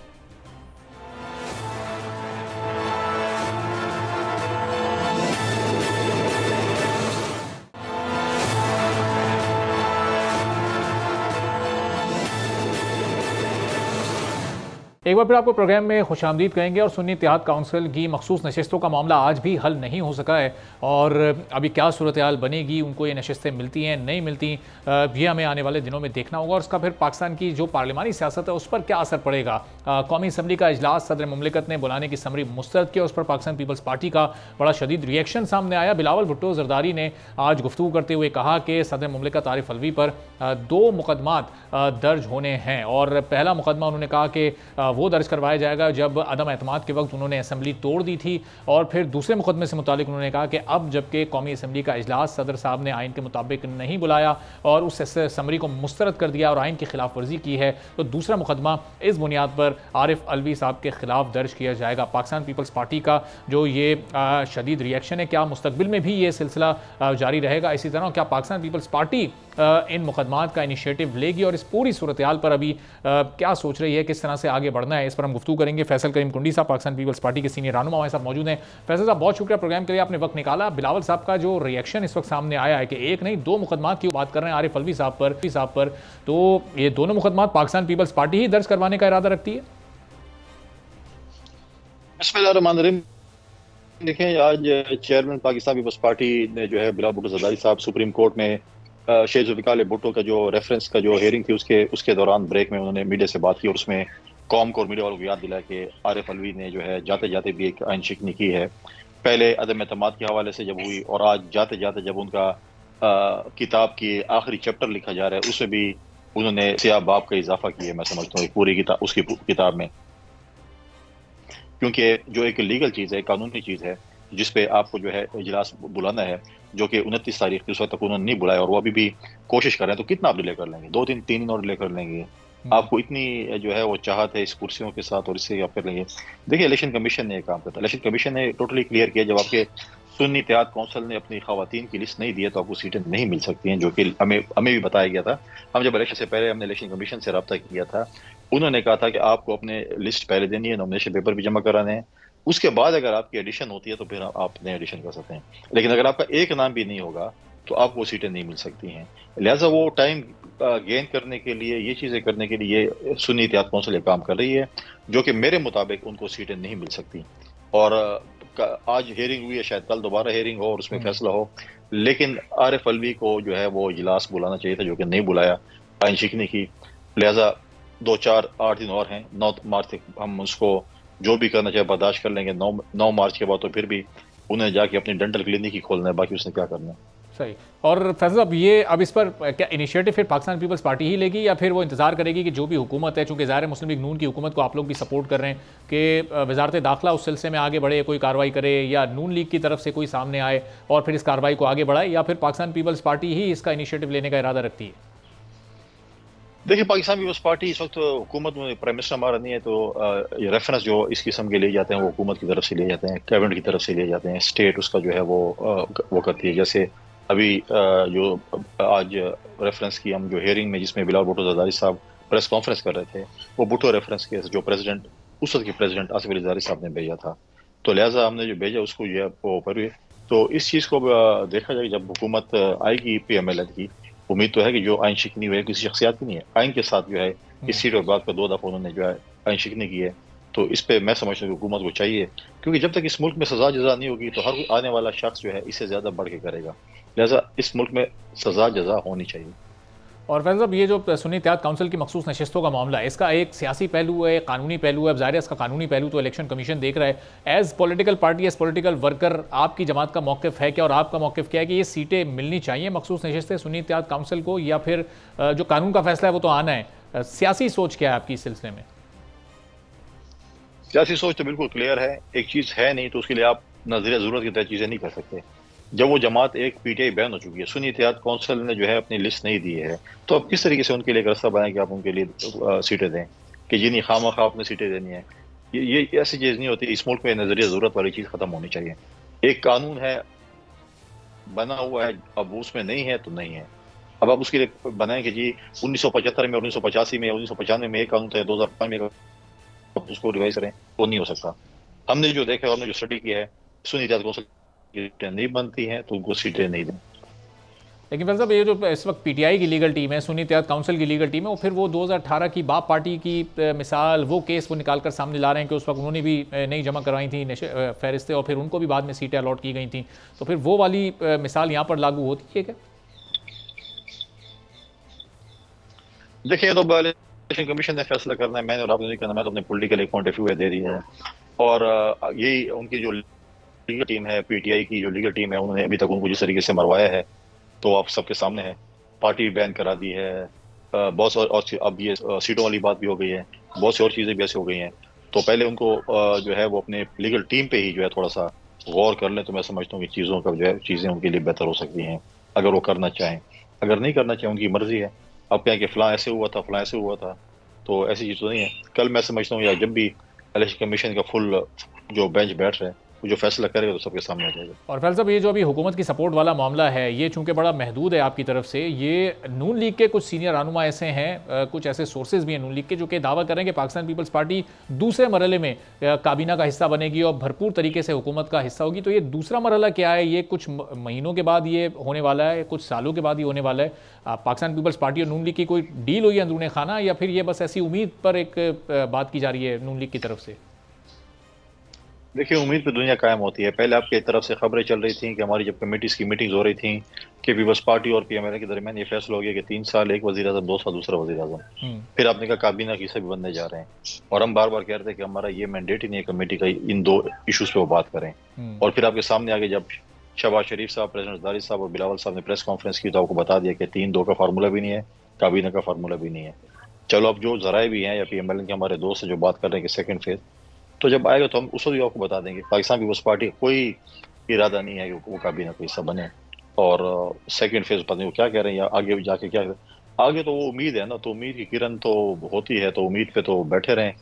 एक बार फिर आपको प्रोग्राम में खुशामदीद कहेंगे। और सुन्नी इत्तेहाद काउंसिल की मखसूस नशस्तों का मामला आज भी हल नहीं हो सका है, और अभी क्या सूरत हाल बनेगी, उनको ये नशस्तें मिलती हैं नहीं मिलती, ये हमें आने वाले दिनों में देखना होगा, और उसका फिर पाकिस्तान की जो पार्लिमानी सियासत है उस पर क्या असर पड़ेगा। कौमी असम्बली का इजलास सदर मुमलिकत ने बुलाने की समरी मुस्तरद किया, उस पर पाकिस्तान पीपल्स पार्टी का बड़ा शदीद रिएक्शन सामने आया। बिलावल भुट्टो जरदारी ने आज गुफ्तगू करते हुए कहा कि सदर मुमलिकत आरिफ अलवी पर 2 मुकदमात दर्ज होने हैं, और पहला मुकदमा उन्होंने कहा कि वो दर्ज करवाया जाएगा जब अदम एतमाद के वक्त उन्होंने असम्बली तोड़ दी थी, और फिर दूसरे मुकदमे से मुतालिक उन्होंने कहा कि अब जबकि कौमी असम्बली का इजलास सदर साहब ने आइन के मुताबिक नहीं बुलाया और उस समरी को मुस्तरद कर दिया और आइन की खिलाफ वर्जी की है, तो दूसरा मुकदमा इस बुनियाद पर आरिफ अलवी साहब के खिलाफ दर्ज किया जाएगा। पाकिस्तान पीपल्स पार्टी का जो ये शदीद रिएक्शन है, क्या मुस्तकबिल में भी ये सिलसिला जारी रहेगा? इसी तरह क्या पाकिस्तान पीपल्स पार्टी इन मुकदमात का इनिशिएटिव लेगी, और इस पूरी सूरत हाल पर अभी क्या सोच रही है, किस तरह से आगे बढ़ना है, इस पर हम गुफ्तगू करेंगे। फैसल करीम कुंडी साहब पाकिस्तान पीपल्स पार्टी के सीनियर रहनुमा हमारे साथ मौजूद हैं। फैसल साहब, बहुत शुक्रिया प्रोग्राम के लिए, आपने वक्त निकाला। बिलावल साहब का जो रिएक्शन इस वक्त सामने आया है कि एक नहीं 2 मुकदमात की बात कर रहे हैं आरिफ अलवी साहब पर, तो ये दोनों मुकदमात पाकिस्तान पीपल्स पार्टी ही दर्ज करवाने का इरादा रखती है? बिस्मिल्लाहिर्रहमानिर्रहीम। देखें, आज चेयरमैन पाकिस्तान पीपल्स पार्टी ने जो है बिलावल भुट्टो जरदारी साहब सुप्रीम कोर्ट में शेख जुल्फ़िकार भुट्टो का जो रेफरेंस का जो हेयरिंग थी उसके दौरान ब्रेक में उन्होंने मीडिया से बात की, और उसमें कौम को और मीडिया वालों को याद दिलाया कि आरिफ अलवी ने जो है जाते जाते भी एक आइन शिकनी की है, पहले अदम एतमाद के हवाले से जब हुई, और आज जाते जाते जब उनका किताब की आखिरी चैप्टर लिखा जा रहा है उसमें भी उन्होंने सियाह बाब का इजाफा किया है। मैं समझता हूँ पूरी किताब उसकी किताब में, क्योंकि जो एक लीगल चीज़ है, कानूनी चीज़ है, जिस पे आपको जो है इजलास बुलाना है, जो कि 29 तारीख उस वक्त तक उन्होंने नहीं बुलाया, और वो अभी भी कोशिश कर रहे हैं, तो कितना आप डिले कर लेंगे? 2-3 दिन और डिले कर लेंगे? आपको इतनी जो है वो चाहत है इस कुर्सियों के साथ, और इससे आप कर लेंगे। देखिए, इलेक्शन कमीशन ने काम करता है, इलेक्शन कमीशन ने टोटली क्लियर किया, जब आपके सुन्नी इत्तेहाद काउंसिल ने अपनी खवातीन की लिस्ट नहीं दी है तो आपको सीटें नहीं मिल सकती हैं, जो कि हमें भी बताया गया था। हम जब इलेक्शन से पहले हमने इलेक्शन कमीशन से रब्ता किया था, उन्होंने कहा था कि आपको अपने लिस्ट पहले देनी है, नॉमिनेशन पेपर भी जमा कराने हैं, उसके बाद अगर आपकी एडिशन होती है तो फिर आप नए एडिशन कर सकते हैं। लेकिन अगर आपका एक नाम भी नहीं होगा तो आपको सीटें नहीं मिल सकती हैं। लिहाजा वो टाइम गेन करने के लिए, ये चीज़ें करने के लिए सुन्नी इत्तेहाद कौंसिल ये काम कर रही है, जो कि मेरे मुताबिक उनको सीटें नहीं मिल सकती। और आज हेयरिंग हुई है, शायद कल दोबारा हेयरिंग हो और उसमें फैसला हो। लेकिन आरिफ अलवी को जो है वो इजलास बुलाना चाहिए था, जो कि नहीं बुलाया, आइन शिकनी की। लिहाजा 2-4-8 दिन और हैं, 9 मार्च तक हम उसको जो भी करना चाहे बर्दाश्त कर लेंगे। 9 मार्च के बाद तो फिर भी उन्हें जाके अपनी डेंटल क्लिनिक ही खोलना है, बाकी उसने क्या करना है। सही। और फैसल साहब, ये अब इस पर क्या इनिशिएटिव फिर पाकिस्तान पीपल्स पार्टी ही लेगी या फिर वो इंतजार करेगी कि जो भी हुकूमत है, चूंकि ज़ाहिर है मुस्लिम लीग नून की हुकूमत को आप लोग भी सपोर्ट कर रहे हैं, कि वजारत दाखिला उस सिलसिले में आगे बढ़े, कोई कार्रवाई करे, या नून लीग की तरफ से कोई सामने आए और फिर इस कार्रवाई को आगे बढ़ाए, या फिर पाकिस्तान पीपल्स पार्टी ही इसका इनिशिएटिव लेने का इरादा रखती है? देखिए, पाकिस्तान पीपल्स पार्टी इस वक्त हुकूमत में प्राइम मिनिस्टर हमारा नहीं है, तो ये रेफरेंस जो इस किस्म के लिए जाते हैं वो हुकूमत की तरफ से लिए जाते हैं, कैबिनेट की तरफ से लिए जाते हैं, स्टेट उसका जो है वो करती है। जैसे अभी जो आज रेफरेंस की हम जो हेयरिंग में जिसमें बिलावल भुट्टो जरदारी साहब प्रेस कॉन्फ्रेंस कर रहे थे, वो भुट्टो रेफरेंस के जो प्रेसिडेंट उस वक्त के प्रेसिडेंट आसिफ अली जरदारी साहब ने भेजा था। तो लिहाजा हमने जो भेजा उसको जो है वो पर, तो इस चीज़ को देखा जाए जब हुकूमत आएगी PMLN की, उम्मीद तो है कि जो आइन शिकनी हुई है किसी शख्सियात की नहीं है, आइन के साथ जो है इस सीट और बात पर 2 दफ़ा उन्होंने जो है आइन शिकनी की है। तो इस पे मैं समझता हूँ कि हुकूमत को चाहिए, क्योंकि जब तक इस मुल्क में सजा जजा नहीं होगी तो हर आने वाला शख्स जो है इससे ज़्यादा बढ़ के करेगा। लिहाजा इस मुल्क में सजा जजा होनी चाहिए। और फैज़ल साहब, ये जो सुन्नी इत्तेहाद काउंसिल की मखसूस नशिस्तों का मामला है, इसका एक सियासी पहलू है, कानूनी पहलू है। अब ज़ाहिर है इसका कानूनी पहलू तो इलेक्शन कमीशन देख रहा है। As political party, as political worker, आपकी जमात का मौक़िफ़ है क्या और आपका मौक़िफ़ क्या है कि ये सीटें मिलनी चाहिए मखसूस नशिस्तें सुन्नी इत्तेहाद काउंसिल को, या फिर जो कानून का फैसला है वो तो आना है, सियासी सोच क्या है आपकी इस सिलसिले में? सियासी सोच तो बिल्कुल क्लियर है, एक चीज़ है नहीं तो उसके लिए आप नजरिया ज़रूरत की तरह चीज़ें नहीं कर सकते। जब वो जमात एक PTI बैन हो चुकी है, सुन्नी इत्तेहाद कौंसिल ने जो है अपनी लिस्ट नहीं दी है, तो अब किस तरीके से उनके लिए एक रास्ता बनाए कि आप उनके लिए सीटें दें, कि जिन्हें खामखा आपने सीटें देनी है। ये ऐसी चीज़ नहीं होती। इस मुल्क में नजरिया ज़रूरत वाली चीज़ खत्म होनी चाहिए। एक कानून है, बना हुआ है, अब उसमें नहीं है तो नहीं है। अब आप उसके लिए बनाएं कि जी 1975 में, 1985 में, 1995 में एक कानून था, 2005 में उसको रिवाइज करें, वो नहीं हो सकता। हमने जो देखा, हमने जो स्टडी किया है, सुन्नी इत्तेहाद कौंसिल सीटें नहीं बनती हैं तो उनको सीटें नहीं दें। लेकिन फैसल साहब, ये जो इस वक्त PTI की लीगल टीम है, सुन्नी इत्तेहाद काउंसिल की लीगल टीम है, वो फिर वो 2018 की बाप पार्टी की मिसाल, वो केस वो निकाल कर सामने ला रहे हैं कि उस वक्त उन्होंने भी नहीं जमा करवाई थी फहरिस्तें और फिर उनको भी बाद में सीटें अलॉट की गई थी। तो फिर वो वाली मिसाल यहाँ पर लागू होती है क्या? देखिए, तो इलेक्शन कमीशन ने फैसला करना है, मैंने और आपने नहीं करना। मैं तो अपने पॉलिटिकल पॉइंट ऑफ व्यू दे रही है। और यही उनकी जो लीगल टीम है, PTI की जो लीगल टीम है, उन्होंने अभी तक उनको जिस तरीके से मरवाया है तो आप सबके सामने है। पार्टी बैन करा दी है, बहुत और अब ये सीटों वाली बात भी हो गई है, बहुत सी और चीज़ें भी ऐसी हो गई हैं। तो पहले उनको जो है वो अपने लीगल टीम पे ही जो है थोड़ा सा गौर कर लें, तो मैं समझता हूँ कि चीज़ों का जो है चीज़ें उनके लिए बेहतर हो सकती हैं अगर वो करना चाहें। अगर नहीं करना चाहें, उनकी मर्जी है। अब क्या कि फ़लाँ ऐसे हुआ था, फ़लाँ ऐसे हुआ था, तो ऐसी चीज़ तो नहीं है। कल मैं समझता हूँ या जब भी इलेक्शन कमीशन का फुल जो बेंच बैठ रहे हैं, वो जो फैसला करेगा तो सबके सामने आ जाएगा। और फैसल साहब, ये जो अभी हुकूमत की सपोर्ट वाला मामला है, ये चूंकि बड़ा महदूद है आपकी तरफ से, ये नून लीग के कुछ सीनियर रहनुमा ऐसे हैं, कुछ ऐसे सोर्सेज भी हैं नून लीग के, जो कि दावा करें कि पाकिस्तान पीपल्स पार्टी दूसरे मरहले में काबीना का हिस्सा बनेगी और भरपूर तरीके से हुकूमत का हिस्सा होगी। तो ये दूसरा मरहला क्या है? ये कुछ महीनों के बाद ये होने वाला है, कुछ सालों के बाद ये होने वाला है? पाकिस्तान पीपल्स पार्टी और नून लीग की कोई डील हुई है अंदरूनी खाना, या फिर ये बस ऐसी उम्मीद पर एक बात की जा रही है नून लीग की तरफ से? देखिए, उम्मीद पे दुनिया कायम होती है। पहले आपकी तरफ से खबरें चल रही थी कि हमारी जब कमेटीज़ की मीटिंग्स हो रही थी कि पीपल्स पार्टी और PMLN के दरमियान ये फैसला हो गया कि 3 साल एक वज़ीर आज़म, 2 साल दूसरा वज़ीर आज़म। फिर आपने कहा काबीना की सब बनने जा रहे हैं, और हम बार बार कह रहे थे कि हमारा ये मैंडेट ही नहीं है कमेटी का इन 2 इशूज़ पे वो बात करें। और फिर आपके सामने आगे जब शहबाज शरीफ साहब, प्रेसिडेंट जरदारी साहब और बिलावल साहब ने प्रेस कॉन्फ्रेंस की, तो आपको बता दिया कि 3-2 का फार्मूला भी नहीं है, काबीना का फार्मूला भी नहीं है। चलो, अब जो जराए भी हैं या PMLN के हमारे दोस्त जो बात कर रहे हैं कि सेकंड फेज, तो जब आएगा तो हम उस वक्त भी आपको बता देंगे। पाकिस्तान पीपल्स पार्टी कोई इरादा नहीं है कि वो काबीना का हिस्सा बने, और सेकंड फेज पता नहीं वो क्या कह रहे हैं या आगे जाके क्या आगे, तो वो उम्मीद है ना, तो उम्मीद की किरण तो होती है, तो उम्मीद पे तो बैठे रहें।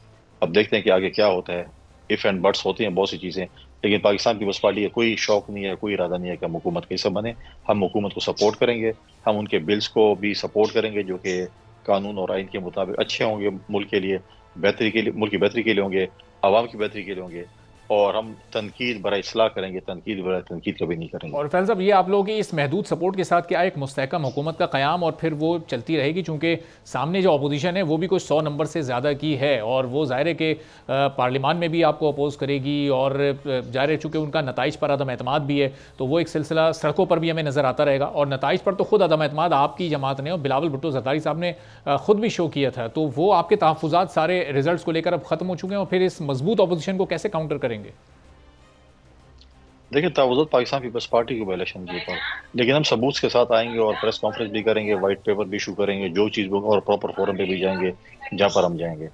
अब देखते हैं कि आगे क्या होता है। इफ एंड बट्स होती हैं बहुत सी चीज़ें, लेकिन पाकिस्तान पीपल्स पार्टी का कोई शौक नहीं है, कोई इरादा नहीं है कि हम हुकूमत का हिस्सा बने। हम हुकूमत को सपोर्ट करेंगे, हम उनके बिल्स को भी सपोर्ट करेंगे जो कि कानून और आइन के मुताबिक अच्छे होंगे, मुल्क के लिए बेहतरी के लिए, मुल्क की बेहतरी के लिए होंगे, आवाम की बेहतरी के लिए होंगे। और हम तनकीद बराए इस्लाह करेंगे, तनकीद बराए तनकीद कभी नहीं करेंगे। और फैज़ल साहब, ये आप लोगों की इस महदूद सपोर्ट के साथ क्या एक मुस्तहकम हुकूमत का क़याम और फिर वो चलती रहेगी, चूँकि सामने जो अपोजिशन है वो भी कुछ 100 नंबर से ज़्यादा की है और वो ज़ाहिर है कि पार्लियामान में भी आपको अपोज करेगी और ज़ाहिर है चूँकि उनका नताइज पर अदम एतमाद भी है, तो वो एक सिलसिला सड़कों पर भी हमें नज़र आता रहेगा। और नताइज पर तो खुद अदम एतमाद आपकी जमात ने और बिलावल भुट्टो ज़रदारी साहब ने खुद भी शो किया था, तो वो आपके तहफ़्फ़ुज़ात सारे रिजल्ट को लेकर अब ख़त्म हो चुके हैं और फिर इस मजबूत अपोजिशन को कैसे काउंटर करेंगे? देखिए, तवज्जो पाकिस्तान पीपल्स पार्टी के इलेक्शन के ऊपर, लेकिन हम सबूत के साथ आएंगे और प्रेस कॉन्फ्रेंस भी करेंगे, वाइट पेपर भी इशू करेंगे, जो चीज़ और प्रॉपर फोरम पे भी जाएंगे जहाँ पर हम जाएंगे।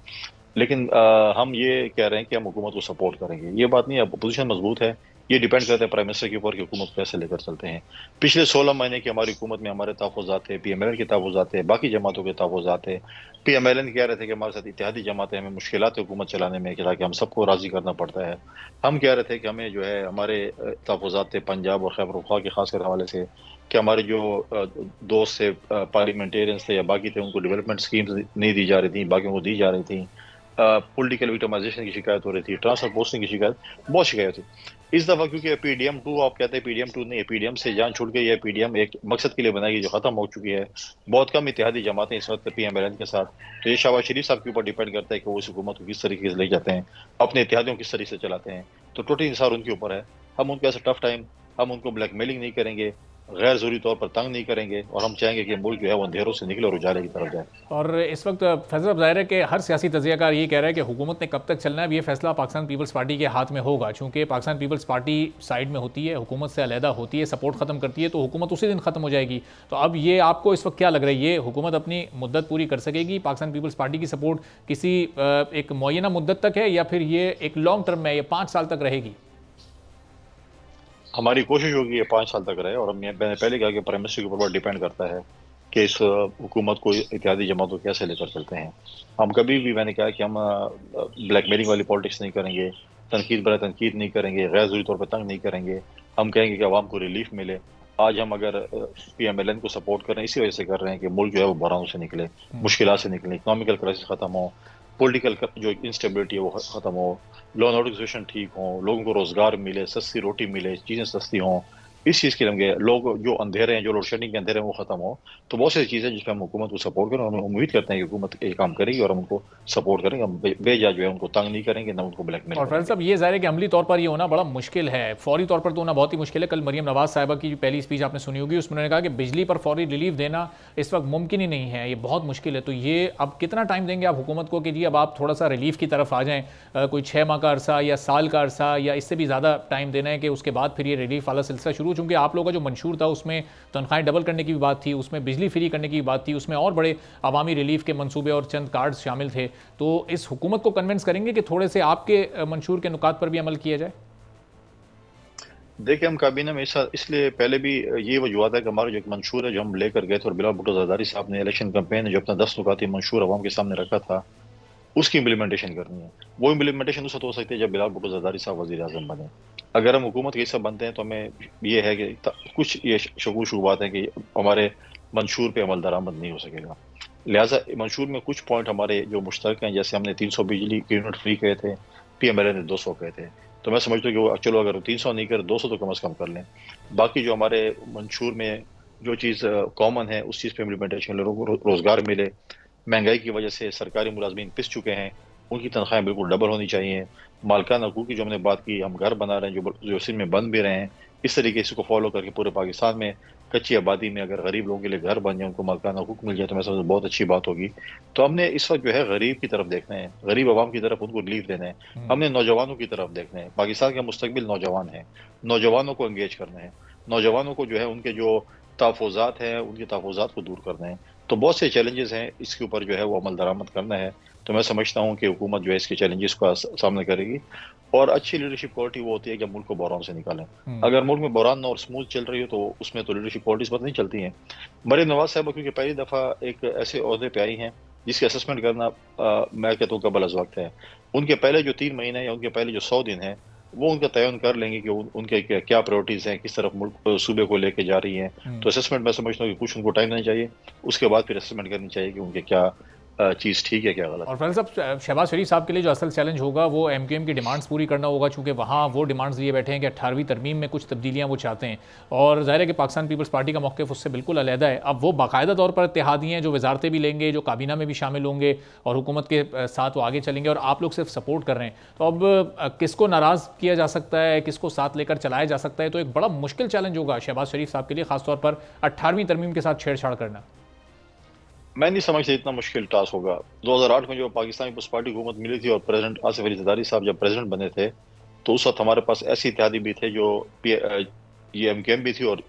लेकिन हम ये कह रहे हैं कि हम हुकूमत को सपोर्ट करेंगे, ये बात नहीं है। अपोजिशन मजबूत है, ये डिपेंड करता है प्राइम मिनिस्टर के ऊपर कि हुकूमत कैसे लेकर चलते हैं। पिछले 16 महीने की हमारी हुकूमत में हमारे तहफ़्फ़ुज़ात थे, PMLN के तहफ़्फ़ुज़ात थे, बाकी जमातों के तहफ़्फ़ुज़ात थे। PMLN कह रहे थे कि हमारे साथ इत्तेहादी जमातें, हमें मुश्किलात है हुकूमत चलाने में, ताकि हम सबको राज़ी करना पड़ता है। हम कह रहे थे कि हमें जो है हमारे तहफ़्फ़ुज़ात थे पंजाब और खैबर पख्तूनख्वा के खासकर हवाले से, कि हमारे जो दोस्त थे पार्लियामेंटेरियंस थे या बाकी थे, उनको डेवलपमेंट स्कीम्स नहीं दी जा रही थी, बाकियों को दी जा रही थी। पॉलिटिकल विक्टिमाइजेशन की शिकायत हो रही थी, ट्रांसफर पोस्टिंग की शिकायत, बहुत शिकायत थी। इस दफ़ा क्योंकि PDM 2 आप कहते हैं, PDM 2 नहीं है, PDM से जान छूट गई है। PDM एक मकसद के लिए बनाई गई जो ख़त्म हो चुकी है। बहुत कम इत्तेहादी जमातें इस वक्त PMLN के साथ, तो ये शहबाज शरीफ साहब के ऊपर डिपेंड करता है कि वो इस हुकूमत को किस तरीके से ले जाते हैं, अपने इत्तेहादियों को किस तरीके से चलाते हैं। तो टोटल इंसार उनके ऊपर है। हम उनको ऐसा टफ टाइम, हम उनको ब्लैकमेलिंग नहीं करेंगे, गैर ज़रूरी तौर पर तंग नहीं करेंगे, और हम चाहेंगे कि मुल्क जो है वो अंधेरों से निकले और उजाले की तरफ जाए। और इस वक्त फैसला ज़ाहिर है कि हर सियासी तजियाकार ये कह रहा है कि हुकूमत ने कब तक चलना है, ये फैसला पाकिस्तान पीपल्स पार्टी के हाथ में होगा, चूँकि पाकिस्तान पीपल्स पार्टी साइड में होती है, हुकूमत से अलहदा होती है, सपोर्ट ख़त्म करती है, तो हुकूमत उसी दिन ख़त्म हो जाएगी। तो अब ये आपको इस वक्त क्या लग रहा है, ये हुकूमत अपनी मुद्दत पूरी कर सकेगी? पाकिस्तान पीपल्स पार्टी की सपोर्ट किसी एक मुअय्यना मुद्दत तक है या फिर ये एक लॉन्ग टर्म में, ये 5 साल तक रहेगी? हमारी कोशिश होगी ये 5 साल तक रहे, और मैंने पहले कहा कि प्राइम मिनिस्टर के ऊपर डिपेंड करता है कि इस हुकूमत को इत्यादि जमातों कैसे लेकर चलते हैं। हम कभी भी, मैंने कहा कि हम ब्लैकमेलिंग वाली पॉलिटिक्स नहीं करेंगे, तनकीद बराए तनकीद नहीं करेंगे, गैर ज़रूरी तौर पर तंग नहीं करेंगे। हम कहेंगे कि आवाम को रिलीफ मिले। आज हम अगर PMLN को सपोर्ट कर रहे हैं, इसी वजह से कर रहे हैं कि मुल्क जो है वो बहरानों से निकले, मुश्किलात से निकले, इकनॉमिकल क्राइसिस ख़त्म हो, पॉलिटिकल जो इंस्टेबिलिटी है वो ख़त्म हो, लॉ एंड ऑर्डर की सिचुएशन ठीक हो, लोगों को रोज़गार मिले, सस्ती रोटी मिले, चीज़ें सस्ती हों। इस चीज़ के लिए लोग जो अंधेरे हैं, जो लोड शेडिंग के अंधेरे हैं, वो ख़त्म हो। तो बहुत सी चीज़ें जिस पर हम हुकूमत को सपोर्ट करें, हम उम्मीद करते हैं कि हुकूमत ये काम करेगी और हम उनको सपोर्ट करेंगे। हम बेजा जो है उनको तंग नहीं करेंगे, ना उनको ब्लैकमेल। और फैसल साहब, ये ज़ाहिर है कि अमली तौर पर ये होना बड़ा मुश्किल है, फौरी तौर पर तो होना बहुत ही मुश्किल है। कल मरियम नवाज़ साहिबा की जो पहली स्पीच आपने सुनी होगी, उसमें उन्होंने कहा कि बिजली पर फौरी रिलीफ देना इस वक्त मुमकिन ही नहीं है, ये बहुत मुश्किल है। तो ये अब कितना टाइम देंगे आप हुकूमत को कि जी अब आप थोड़ा सा रिलीफ की तरफ आ जाएँ? कोई 6 माह का अरसा या साल का अरसा या इससे भी ज़्यादा टाइम देना है कि उसके बाद फिर ये रिलीफ वाला सिलसिला शुरू? चूँकि आप लोगों का जो मंशूर था उसमें तनख्वाहें डबल करने की भी बात थी, उसमें बिजली फ्री करने की भी बात थी, उसमें और बड़े अवामी रिलीफ के मंसूबे और चंद कार्ड्स शामिल थे। तो इस हुकूमत को कन्विंस करेंगे कि थोड़े से आपके मंशूर के नुकात पर भी अमल किया जाए? देखिए, हम काबीना में इसलिए पहले भी ये वजूहत है कि हमारा जो एक मंशूर है जो हम लेकर गए थे, और बिलावल भुट्टो ज़रदारी साहब ने इलेक्शन कैंपेन में जो अपना 10 नुकाती मंशूर अवाम के सामने रखा था, उसकी इम्प्लीमेंटेशन करनी है। वो इम्प्लीमेंटेशन उस वक्त हो सकती है जब बिलावल भुट्टो ज़रदारी साहब वज़ीर आज़म बने। अगर हम हुकूमत के हिस्सा बनते हैं तो हमें ये है कि कुछ ये शुबूत है कि हमारे मंशूर पे अमल दरामद नहीं हो सकेगा। लिहाजा मंशूर में कुछ पॉइंट हमारे जो मुश्तरक हैं, जैसे हमने 300 बिजली के यूनिट फ्री कहे थे, PMLN ने 200 कहे थे, तो मैं समझता हूँ कि वो चलो अगर 300 नहीं कर 200 तो कम से कम कर लें। बाकी जो हमारे मंशूर में जो चीज़ कॉमन है उस चीज़ पे इम्प्लीमेंटेशन, लोगों को रोज़गार मिले। महंगाई की वजह से सरकारी मुलाजमीन पिस चुके हैं, उनकी तनख्वाहें बिल्कुल डबल होनी चाहिए। मालकान हकूक़ की जो हमने बात की, हम घर बना रहे हैं जो सिंध में बन भी रहे हैं, इस तरीके से इसको फॉलो करके पूरे पाकिस्तान में कच्ची आबादी में अगर गरीब लोगों के लिए घर बन जाए, उनको मालकान हकूक़ मिल जाए, तो मैं समझता हूँ बहुत अच्छी बात होगी। तो हमने इस वक्त जो है गरीब की तरफ देखना है, गरीब आवाम की तरफ उनको रिलीफ देना है। हमने नौजवानों की तरफ देखना है। पाकिस्तान का मुस्तकबिल नौजवान है, नौजवानों को एंगेज करना है, नौजवानों को जो है उनके जो तहफ़्फ़ुज़ात हैं उनके तहफ़्फ़ुज़ात को दूर करना है। तो बहुत से चैलेंजेस हैं, इसके ऊपर जो है वो अमल दरामद करना है। तो मैं समझता हूँ कि हुकूमत जो है इसके चैलेंजेस का सामना करेगी, और अच्छी लीडरशिप क्वालिटी वो होती है जब मुल्क को बहरान से निकालें। अगर मुल्क में बहरान और स्मूथ चल रही हो तो उसमें तो लीडरशिप क्वालिटीज पता नहीं चलती हैं। मरियम नवाज साहब क्योंकि पहली दफ़ा एक ऐसे ओहदे पे आई हैं जिसकी असेसमेंट करना मैं कहता हूँ कबल अज़ वक्त है। उनके पहले जो 3 महीने या उनके पहले जो 100 दिन हैं वो उनका तयन कर लेंगे कि उनके क्या प्रायोरिटीज़ हैं, किस तरफ मुल्क सूबे को लेके जा रही हैं। तो असेसमेंट मैं समझता हूँ कि कुछ उनको टाइम देना चाहिए, उसके बाद फिर असेसमेंट करनी चाहिए कि उनके क्या चीज़ ठीक है क्या गलत। और फैसल साहब, शहबाज शरीफ साहब के लिए जो असल चैलेंज होगा वो MQM की डिमांड्स पूरी करना होगा, चूँकि वहाँ वो डिमांड्स लिए बैठे हैं कि 18वीं तरमीम में कुछ तब्दीलियाँ वो चाहते हैं, और ज़ाहिर है कि पाकिस्तान पीपल्स पार्टी का मौक़िफ़ उससे बिल्कुल अलहदा है। अब वो बाकायदा तौर पर इत्तेहादी हैं जो वजारतें भी लेंगे, जो काबीना में भी शामिल होंगे और हुकूमत के साथ वो आगे चलेंगे, और आप लोग सिर्फ सपोर्ट कर रहे हैं। तो अब किसको नाराज़ किया जा सकता है, किसको साथ लेकर चलाया जा सकता है? तो एक बड़ा मुश्किल चैलेंज होगा शहबाज शरीफ साहब के लिए, खासतौर पर 18वीं तरमीम के साथ छेड़छाड़ करना। मैं नहीं समझता इतना मुश्किल टास्क होगा। 2008 में जो पाकिस्तान पीपल्स पार्टी हुकूमत मिली थी और प्रेसिडेंट आसिफ अली जरदारी साहब जब प्रेसिडेंट बने थे, तो उस वक्त हमारे पास ऐसी इत्तेहादी भी थे जो ये MQM भी थी और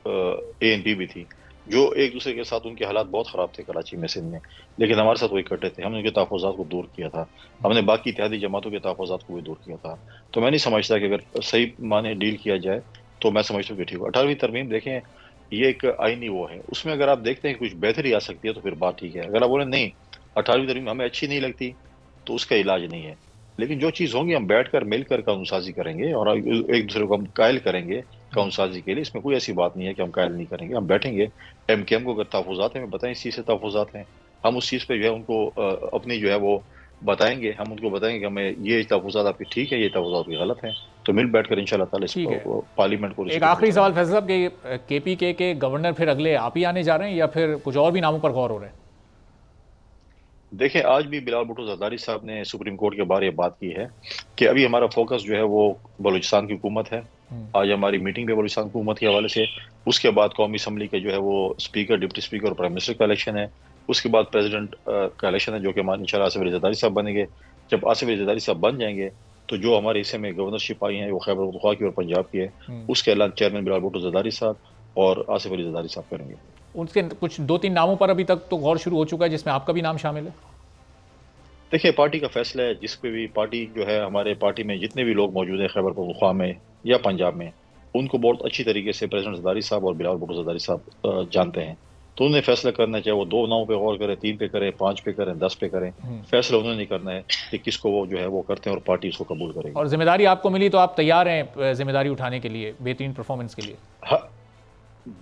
ANP भी थी, जो एक दूसरे के साथ उनके हालात बहुत ख़राब थे कराची में, सिंध में, लेकिन हमारे साथ वो इकट्ठे थे। हमने उनके तहफ़्फ़ुज़ात को दूर किया था, हमने बाकी इत्तेहादी जमातों के तहफ़्फ़ुज़ात को भी दूर किया था। तो मैं नहीं समझता कि अगर सही माने डील किया जाए तो मैं समझता हूँ कि ठीक हो। 18वीं तरमीम देखें, ये एक आईनी वो है, उसमें अगर आप देखते हैं कि कुछ बेहतरी आ सकती है तो फिर बात ठीक है। अगर आप बोले नहीं 18वीं तरमीम हमें अच्छी नहीं लगती तो उसका इलाज नहीं है। लेकिन जो चीज़ होंगी हम बैठकर मिलकर कानूनसाजी करेंगे और एक दूसरे को हम कायल करेंगे कानूनसाजी के लिए। इसमें कोई ऐसी बात नहीं है कि हम कायल नहीं करेंगे। हम बैठेंगे, MQM को अगर तहफ़्फ़ुज़ात हैं, हमें बताएं इस चीज़ से तहफ़्फ़ुज़ात हैं, हम उस चीज़ पे जो है उनको अपनी जो है वो बताएंगे, हम उनको बताएंगे कि हमें ये तहफ़्फ़ुज़ात आपकी ठीक है, ये तहफ़्फ़ुज़ात आपकी गलत है, तो मिल बैठकर इंशाल्लाह ताला इसको पार्लियामेंट को। एक आखिरी सवाल फैसल साहब, कि KPK के गवर्नर फिर अगले आप ही आने जा रहे हैं या फिर कुछ और भी नामों पर गौर हो रहे हैं? देखिए, आज भी बिलावल भुट्टो ज़रदारी साहब ने सुप्रीम कोर्ट के बारे में बात की है कि अभी हमारा फोकस जो है वो बलूचिस्तान की हुकूमत है। आज हमारी मीटिंग भी बलूचिस्तान हुकूमत के हवाले से, उसके बाद कौमी असम्बली के जो है वो स्पीकर, डिप्टी स्पीकर और प्राइम मिनिस्टर का इलेक्शन है, उसके बाद प्रेसिडेंट का इलेक्शन है जो कि इंशाल्लाह आसिफ अली जरदारी साहब बनेंगे। जब आसिफ अली जरदारी साहब बन जाएंगे तो जो हमारे हिस्से में गवर्नरशिप आई है वो खैबर पख्तूनख्वा की और पंजाब की है, उसके ऐलान चेयरमैन बिलावल भुट्टो ज़रदारी साहब और आसिफ अली जरदारी साहब करेंगे। उनके कुछ 2-3 नामों पर अभी तक तो गौर शुरू हो चुका है जिसमें आपका भी नाम शामिल है। देखिए, पार्टी का फैसला है, जिस पे भी पार्टी जो है, हमारे पार्टी में जितने भी लोग मौजूद हैं खैबर पख्तूनख्वा में या पंजाब में, उनको बहुत अच्छी तरीके से प्रेसिडेंट जरदारी साहब और बिलावल भुट्टो ज़रदारी साहब जानते हैं। तो उन्हें फैसला करना चाहिए, वो 2 नामों पे गौर करें, 3 पे करें, 5 पे करें, 10 पे करें, फैसला उन्होंने नहीं करना है कि किसको वो जो है वो करते हैं और पार्टी उसको कबूल करेगी। और जिम्मेदारी आपको मिली तो आप तैयार हैं जिम्मेदारी उठाने के लिए, बेहतरीन परफॉर्मेंस के लिए? हाँ,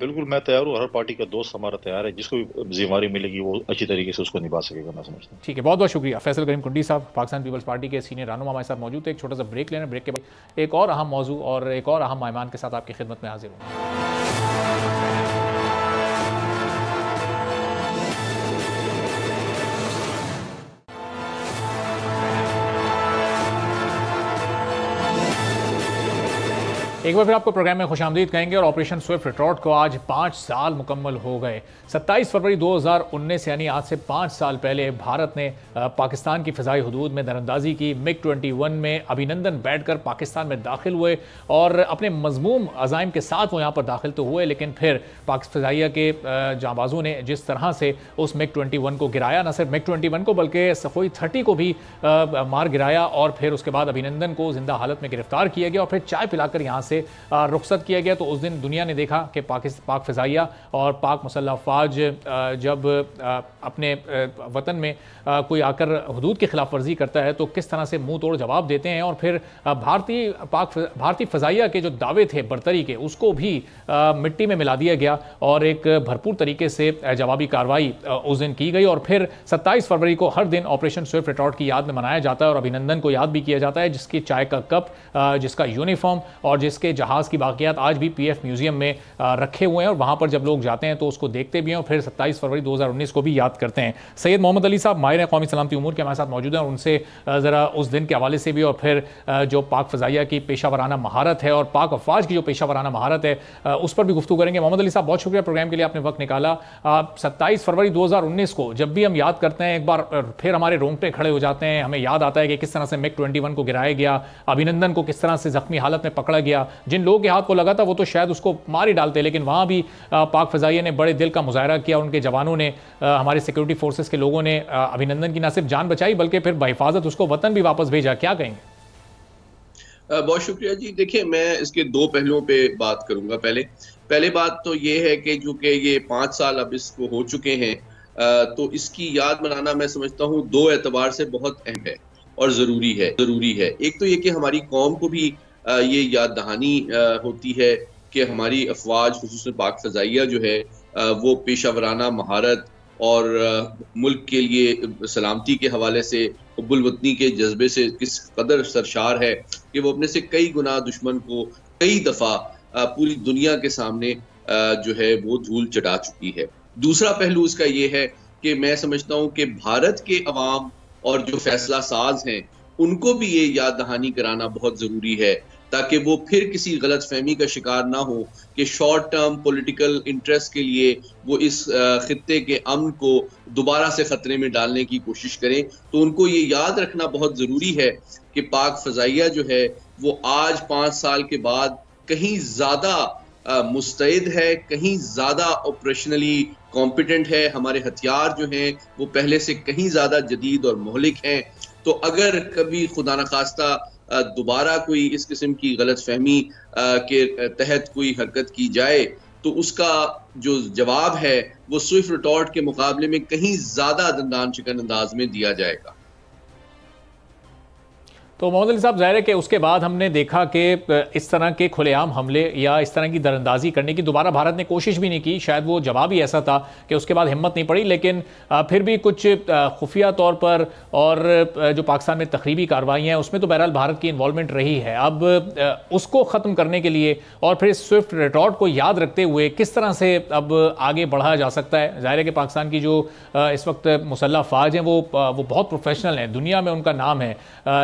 बिल्कुल मैं तैयार हूँ। हर पार्टी का दोस्त हमारा तैयार है, जिसको भी जिम्मेदारी मिलेगी वो अच्छी तरीके से उसको निभा सकेगा, मैं समझता हूँ। ठीक है, बहुत बहुत शुक्रिया। फैसल करीम कुंडी साहब, पाकिस्तान पीपल्स पार्टी के सीनियर रहनुमा हमारे साथ मौजूद थे। एक छोटा सा ब्रेक लेना, ब्रेक के बाद एक और अहम मौजू और एक और अहम मेहमान के साथ आपकी खिदमत में हाजिर हूँ। एक बार फिर आपको प्रोग्राम में खुशामदीद कहेंगे और ऑपरेशन स्विफ्ट रिटॉर्ट को आज 5 साल मुकम्मल हो गए। 27 फरवरी 2019 यानी आज से 5 साल पहले भारत ने पाकिस्तान की फ़िज़ाई हदूद में दरअंदाजी की। MiG-21 में अभिनंदन बैठकर पाकिस्तान में दाखिल हुए और अपने मज़मूम अज़ाइम के साथ वो यहाँ पर दाखिल तो हुए, लेकिन फिर पाकिस्तान फ़िज़ाइया के जांबाजों ने जिस तरह से उस MiG-21 को गिराया, न सिर्फ MiG-21 को बल्कि सखोई 30 को भी मार गिराया, और फिर उसके बाद अभिनंदन को जिंदा हालत में गिरफ्तार किया गया और फिर चाय पिलाकर यहाँ से रुखसत किया गया। तो उस दिन दुनिया ने देखा कि पाक फ़िज़ाइया और पाक मुसल्लह अफ़वाज जब अपने वतन में कोई आकर हदूद की खिलाफ वर्जी करता है तो किस तरह से मुंह तोड़ जवाब देते हैं। और फिर भारतीय फ़िज़ाइया के जो दावे थे बरतरी के, उसको भी मिट्टी में मिला दिया गया और एक भरपूर तरीके से जवाबी कार्रवाई उस दिन की गई। और फिर 27 फरवरी को हर दिन ऑपरेशन स्विफ्ट रिटॉर्ट की याद में मनाया जाता है और अभिनंदन को याद भी किया जाता है, जिसकी चाय का कप, जिसका यूनिफॉर्म और जिसके जहाज़ की बाकियात आज भी PF म्यूजियम में रखे हुए हैं और वहाँ पर जब लोग जाते हैं तो उसको देखते भी हैं और फिर 27 फरवरी 2019 को भी याद करते हैं। सैयद मोहम्मद अली साहब माहिर कौमी सलामती उमूर के हमारे साथ मौजूद हैं और उनसे ज़रा उस दिन के हवाले से भी और फिर जो पाक फ़िज़ाइया की पेशा वराना महारत है और पाक अफ़वाज की जो पेशा वराना महारत है उस पर भी गुफ्तगू करेंगे। मोहम्मद अली साहब, बहुत शुक्रिया प्रोग्राम के लिए, आपने वक्त निकाला। 27 फरवरी 2019 को जब भी हम याद करते हैं एक बार फिर हमारे रोंगटे खड़े हो जाते हैं। हमें याद आता है कि किस तरह से MiG-21 को गिराया गया, अभिनंदन को किस तरह से जख्मी हालत में पकड़ा गया। जिन लोगों के हाथ को लगा था वो तो शायद उसको मार ही डालते, लेकिन वहाँ भी पाक फ़िज़ाइया ने बड़े दिल का मुजाहरा किया। उनके जवानों ने, हमारे सिक्योरिटी फोर्सेस के लोगों ने अभिनंदन की न सिर्फ जान बचाई बल्कि फिर बहिफाजत उसको वतन भी वापस भेजा। क्या कहेंगे? बहुत शुक्रिया जी। देखिए, मैं इसके 2 पहलुओं पे बात करूंगा। पहले बात तो ये है कि जो कि ये 5 साल अब इसको हो चुके हैं, तो इसकी याद मनाना मैं समझता हूँ 2 एतबार से बहुत अहम है और ज़रूरी है। एक तो ये कि हमारी कौम को भी ये याद दहानी होती है कि हमारी अफवाज, खुसूसन पाक फ़िज़ाइया जो है वो पेशा वराना महारत और मुल्क के लिए सलामती के हवाले से हुब्बुल वतनी के जज्बे से किस कदर सरशार है कि वो अपने से कई गुना दुश्मन को कई दफ़ा पूरी दुनिया के सामने जो है वो धूल चटा चुकी है। दूसरा पहलू इसका ये है कि मैं समझता हूँ कि भारत के अवाम और जो फैसला साज हैं उनको भी ये याद दहानी कराना बहुत ज़रूरी है ताकि वो फिर किसी गलत फहमी का शिकार ना हो कि शॉर्ट टर्म पॉलिटिकल इंटरेस्ट के लिए वो इस खित्ते के अमन को दोबारा से खतरे में डालने की कोशिश करें। तो उनको ये याद रखना बहुत ज़रूरी है कि पाक फ़ज़ाइया जो है वो आज 5 साल के बाद कहीं ज़्यादा मुस्तैद है, कहीं ज़्यादा ऑपरेशनली कॉम्पिटेंट है, हमारे हथियार जो हैं वो पहले से कहीं ज़्यादा जदीद और मोहलिक हैं। तो अगर कभी खुदा न खास्ता दोबारा कोई इस किस्म की गलत फहमी के तहत कोई हरकत की जाए तो उसका जो जवाब है वो स्विफ्ट रिटॉर्ट के मुकाबले में कहीं ज़्यादा दंदान शिकन अंदाज में दिया जाएगा। तो मोहम्मद अली साहब, ज़ाहिर है कि उसके बाद हमने देखा कि इस तरह के खुलेआम हमले या इस तरह की दरअंदाजी करने की दोबारा भारत ने कोशिश भी नहीं की। शायद वो जवाब ही ऐसा था कि उसके बाद हिम्मत नहीं पड़ी, लेकिन फिर भी कुछ खुफिया तौर पर और जो पाकिस्तान में तखरीबी कार्रवाई हैं उसमें तो बहरहाल भारत की इन्वॉल्वमेंट रही है। अब उसको ख़त्म करने के लिए और फिर स्विफ्ट रिटॉर्ट को याद रखते हुए किस तरह से अब आगे बढ़ा जा सकता है? ज़ाहिर है कि पाकिस्तान की जो इस वक्त मुसल्लह फ़ौज हैं वो बहुत प्रोफेशनल हैं, दुनिया में उनका नाम है,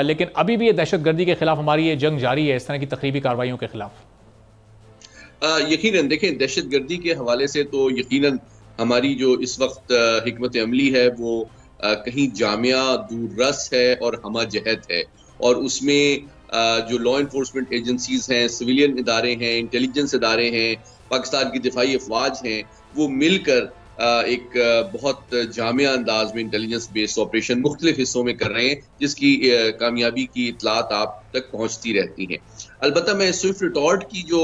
लेकिन अभी भी ये दहशतगर्दी के खिलाफ हमारी ये जंग जारी है, इस तरह की तकरीबी कार्रवाइयों के खिलाफ। यकीनन देखें, दहशतगर्दी के हवाले से तो यकीनन हमारी जो इस वक्त हिकमत अमली है वो कहीं जामिया दूररस है और हमा जहत है, और उसमें जो लॉ इन्फोर्समेंट एजेंसीज हैं, सिविलियन इदारे हैं, इंटेलिजेंस इदारे हैं, पाकिस्तान की दिफाई अफवाज हैं, वो मिलकर एक बहुत जामिया अंदाज में इंटेलिजेंस बेस्ड ऑपरेशन मुख्तलिफ हिस्सों में कर रहे हैं, जिसकी कामयाबी की इतलात आप तक पहुंचती रहती हैं। अलबत्ता मैं स्विफ्ट रिटॉर्ट की जो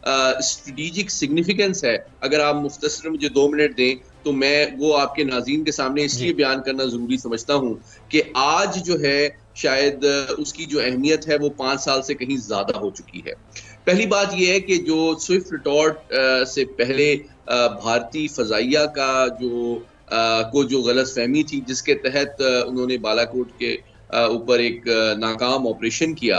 स्ट्रेटेजिक सिग्निफिकेंस है, अगर आप मुख्तसर मुझे 2 मिनट दें तो मैं वो आपके नाज़रीन के सामने इसलिए बयान करना ज़रूरी समझता हूँ कि आज जो है शायद उसकी जो अहमियत है वो 5 साल से कहीं ज़्यादा हो चुकी है। पहली बात यह है कि जो स्विफ्ट रिटॉर्ट से पहले भारतीय फ़ज़ाइया का जो गलत फहमी थी जिसके तहत उन्होंने बालाकोट के ऊपर एक नाकाम ऑपरेशन किया,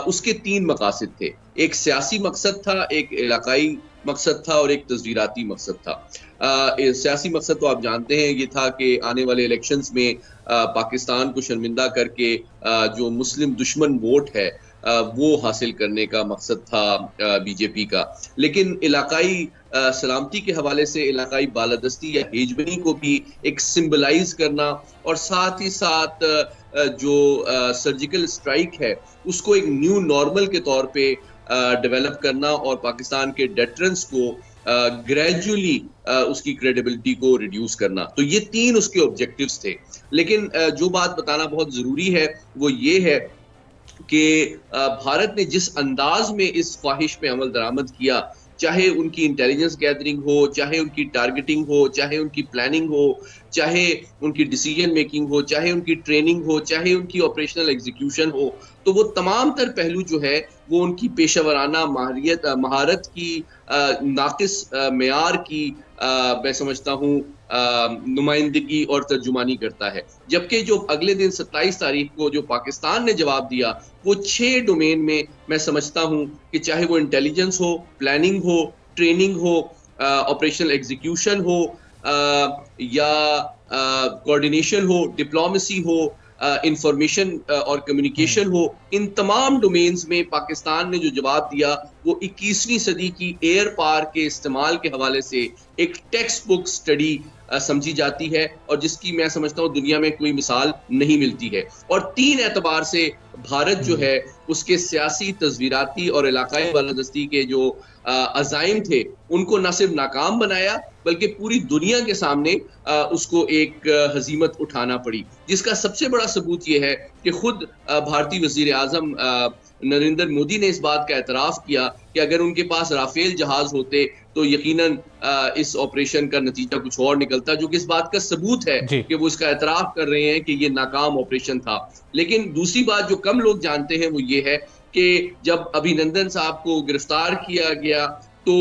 उसके 3 मकासद थे। एक सियासी मकसद था, एक इलाकाई मकसद था और एक तस्वीराती मकसद था। सियासी मकसद तो आप जानते हैं ये था कि आने वाले इलेक्शंस में पाकिस्तान को शर्मिंदा करके जो मुस्लिम दुश्मन वोट है वो हासिल करने का मकसद था बीजेपी का। लेकिन इलाकाई सलामती के हवाले से इलाकाई बालादस्ती या हेजबनी को भी एक सिंबलाइज करना और साथ ही साथ जो सर्जिकल स्ट्राइक है उसको एक न्यू नॉर्मल के तौर पे डेवलप करना और पाकिस्तान के डेटरेंस को ग्रेजुअली उसकी क्रेडिबिलिटी को रिड्यूस करना। तो ये 3 उसके ऑब्जेक्टिव्स थे। लेकिन जो बात बताना बहुत ज़रूरी है वो ये है कि भारत ने जिस अंदाज में इस ख्वाहिश पे अमल दरामद किया, चाहे उनकी इंटेलिजेंस गैदरिंग हो, चाहे उनकी टारगेटिंग हो, चाहे उनकी प्लानिंग हो, चाहे उनकी डिसीजन मेकिंग हो, चाहे उनकी ट्रेनिंग हो, चाहे उनकी ऑपरेशनल एग्जीक्यूशन हो, तो वो तमाम तर पहलू जो है वो उनकी पेशेवराना महारत की नाकिस मेयार की मैं समझता हूँ नुमाइंदगी और तर्जुमानी करता है। जबकि जो अगले दिन 27 तारीख को जो पाकिस्तान ने जवाब दिया वो 6 डोमेन में मैं समझता हूँ कि चाहे वो इंटेलिजेंस हो, प्लानिंग हो, ट्रेनिंग हो, ऑपरेशनल एग्जीक्यूशन हो या कोऑर्डिनेशन हो, डिप्लोमेसी हो, इंफॉर्मेशन और कम्युनिकेशन हो, इन तमाम डोमेन्स में पाकिस्तान ने जो जवाब दिया वो 21वीं सदी की एयर पावर के इस्तेमाल के हवाले से एक टेक्स्ट बुक स्टडी समझी जाती है और जिसकी मैं समझता हूँ दुनिया में कोई मिसाल नहीं मिलती है। और 3 एतबार से भारत जो है उसके सियासी, तस्वीराती और इलाकाई बालादस्ती के जो अज़ाइम थे उनको न सिर्फ नाकाम बनाया बल्कि पूरी दुनिया के सामने उसको एक हजीमत उठाना पड़ी, जिसका सबसे बड़ा सबूत ये है कि खुद भारतीय वज़ीर आज़म नरेंद्र मोदी ने इस बात का एतराफ़ किया कि अगर उनके पास राफेल जहाज होते तो यकीनन इस ऑपरेशन का नतीजा कुछ और निकलता, जो कि इस बात का सबूत है कि वो इसका एतराफ़ कर रहे हैं कि ये नाकाम ऑपरेशन था। लेकिन दूसरी बात जो कम लोग जानते हैं वो ये है कि जब अभिनंदन साहब को गिरफ्तार किया गया तो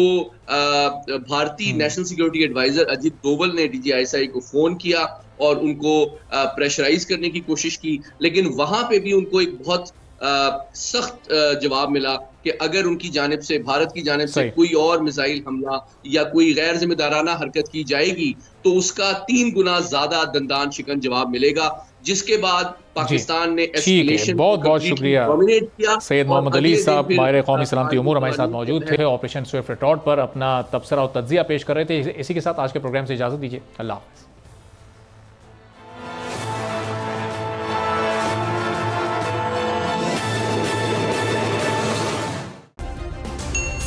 भारतीय national security adviser Ajit Doval ने DGISI को फोन किया और उनको प्रेशराइज करने की कोशिश की, लेकिन वहां पे भी उनको एक बहुत सख्त जवाब मिला कि अगर उनकी जानिब से, भारत की जानिब से कोई और मिसाइल हमला या कोई गैर जिम्मेदाराना हरकत की जाएगी तो उसका 3 गुना ज्यादा दंदान शिकन जवाब मिलेगा, जिसके बाद पाकिस्तान ने एस्केलेशन बहुत बहुत शुक्रिया किया। सैयद मोहम्मद अली साहब, माहिर कौमी सलामती उमूर, हमारे साथ मौजूद थे, ऑपरेशन स्विफ्ट रिटॉर्ट पर अपना तबसरा और तज्जिया पेश कर रहे थे। इसी के साथ आज के प्रोग्राम से इजाजत दीजिए। अल्लाह हाफ़िज़।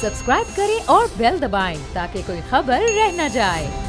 सब्सक्राइब करें और बेल दबाएं ताकि कोई खबर रह न जाए।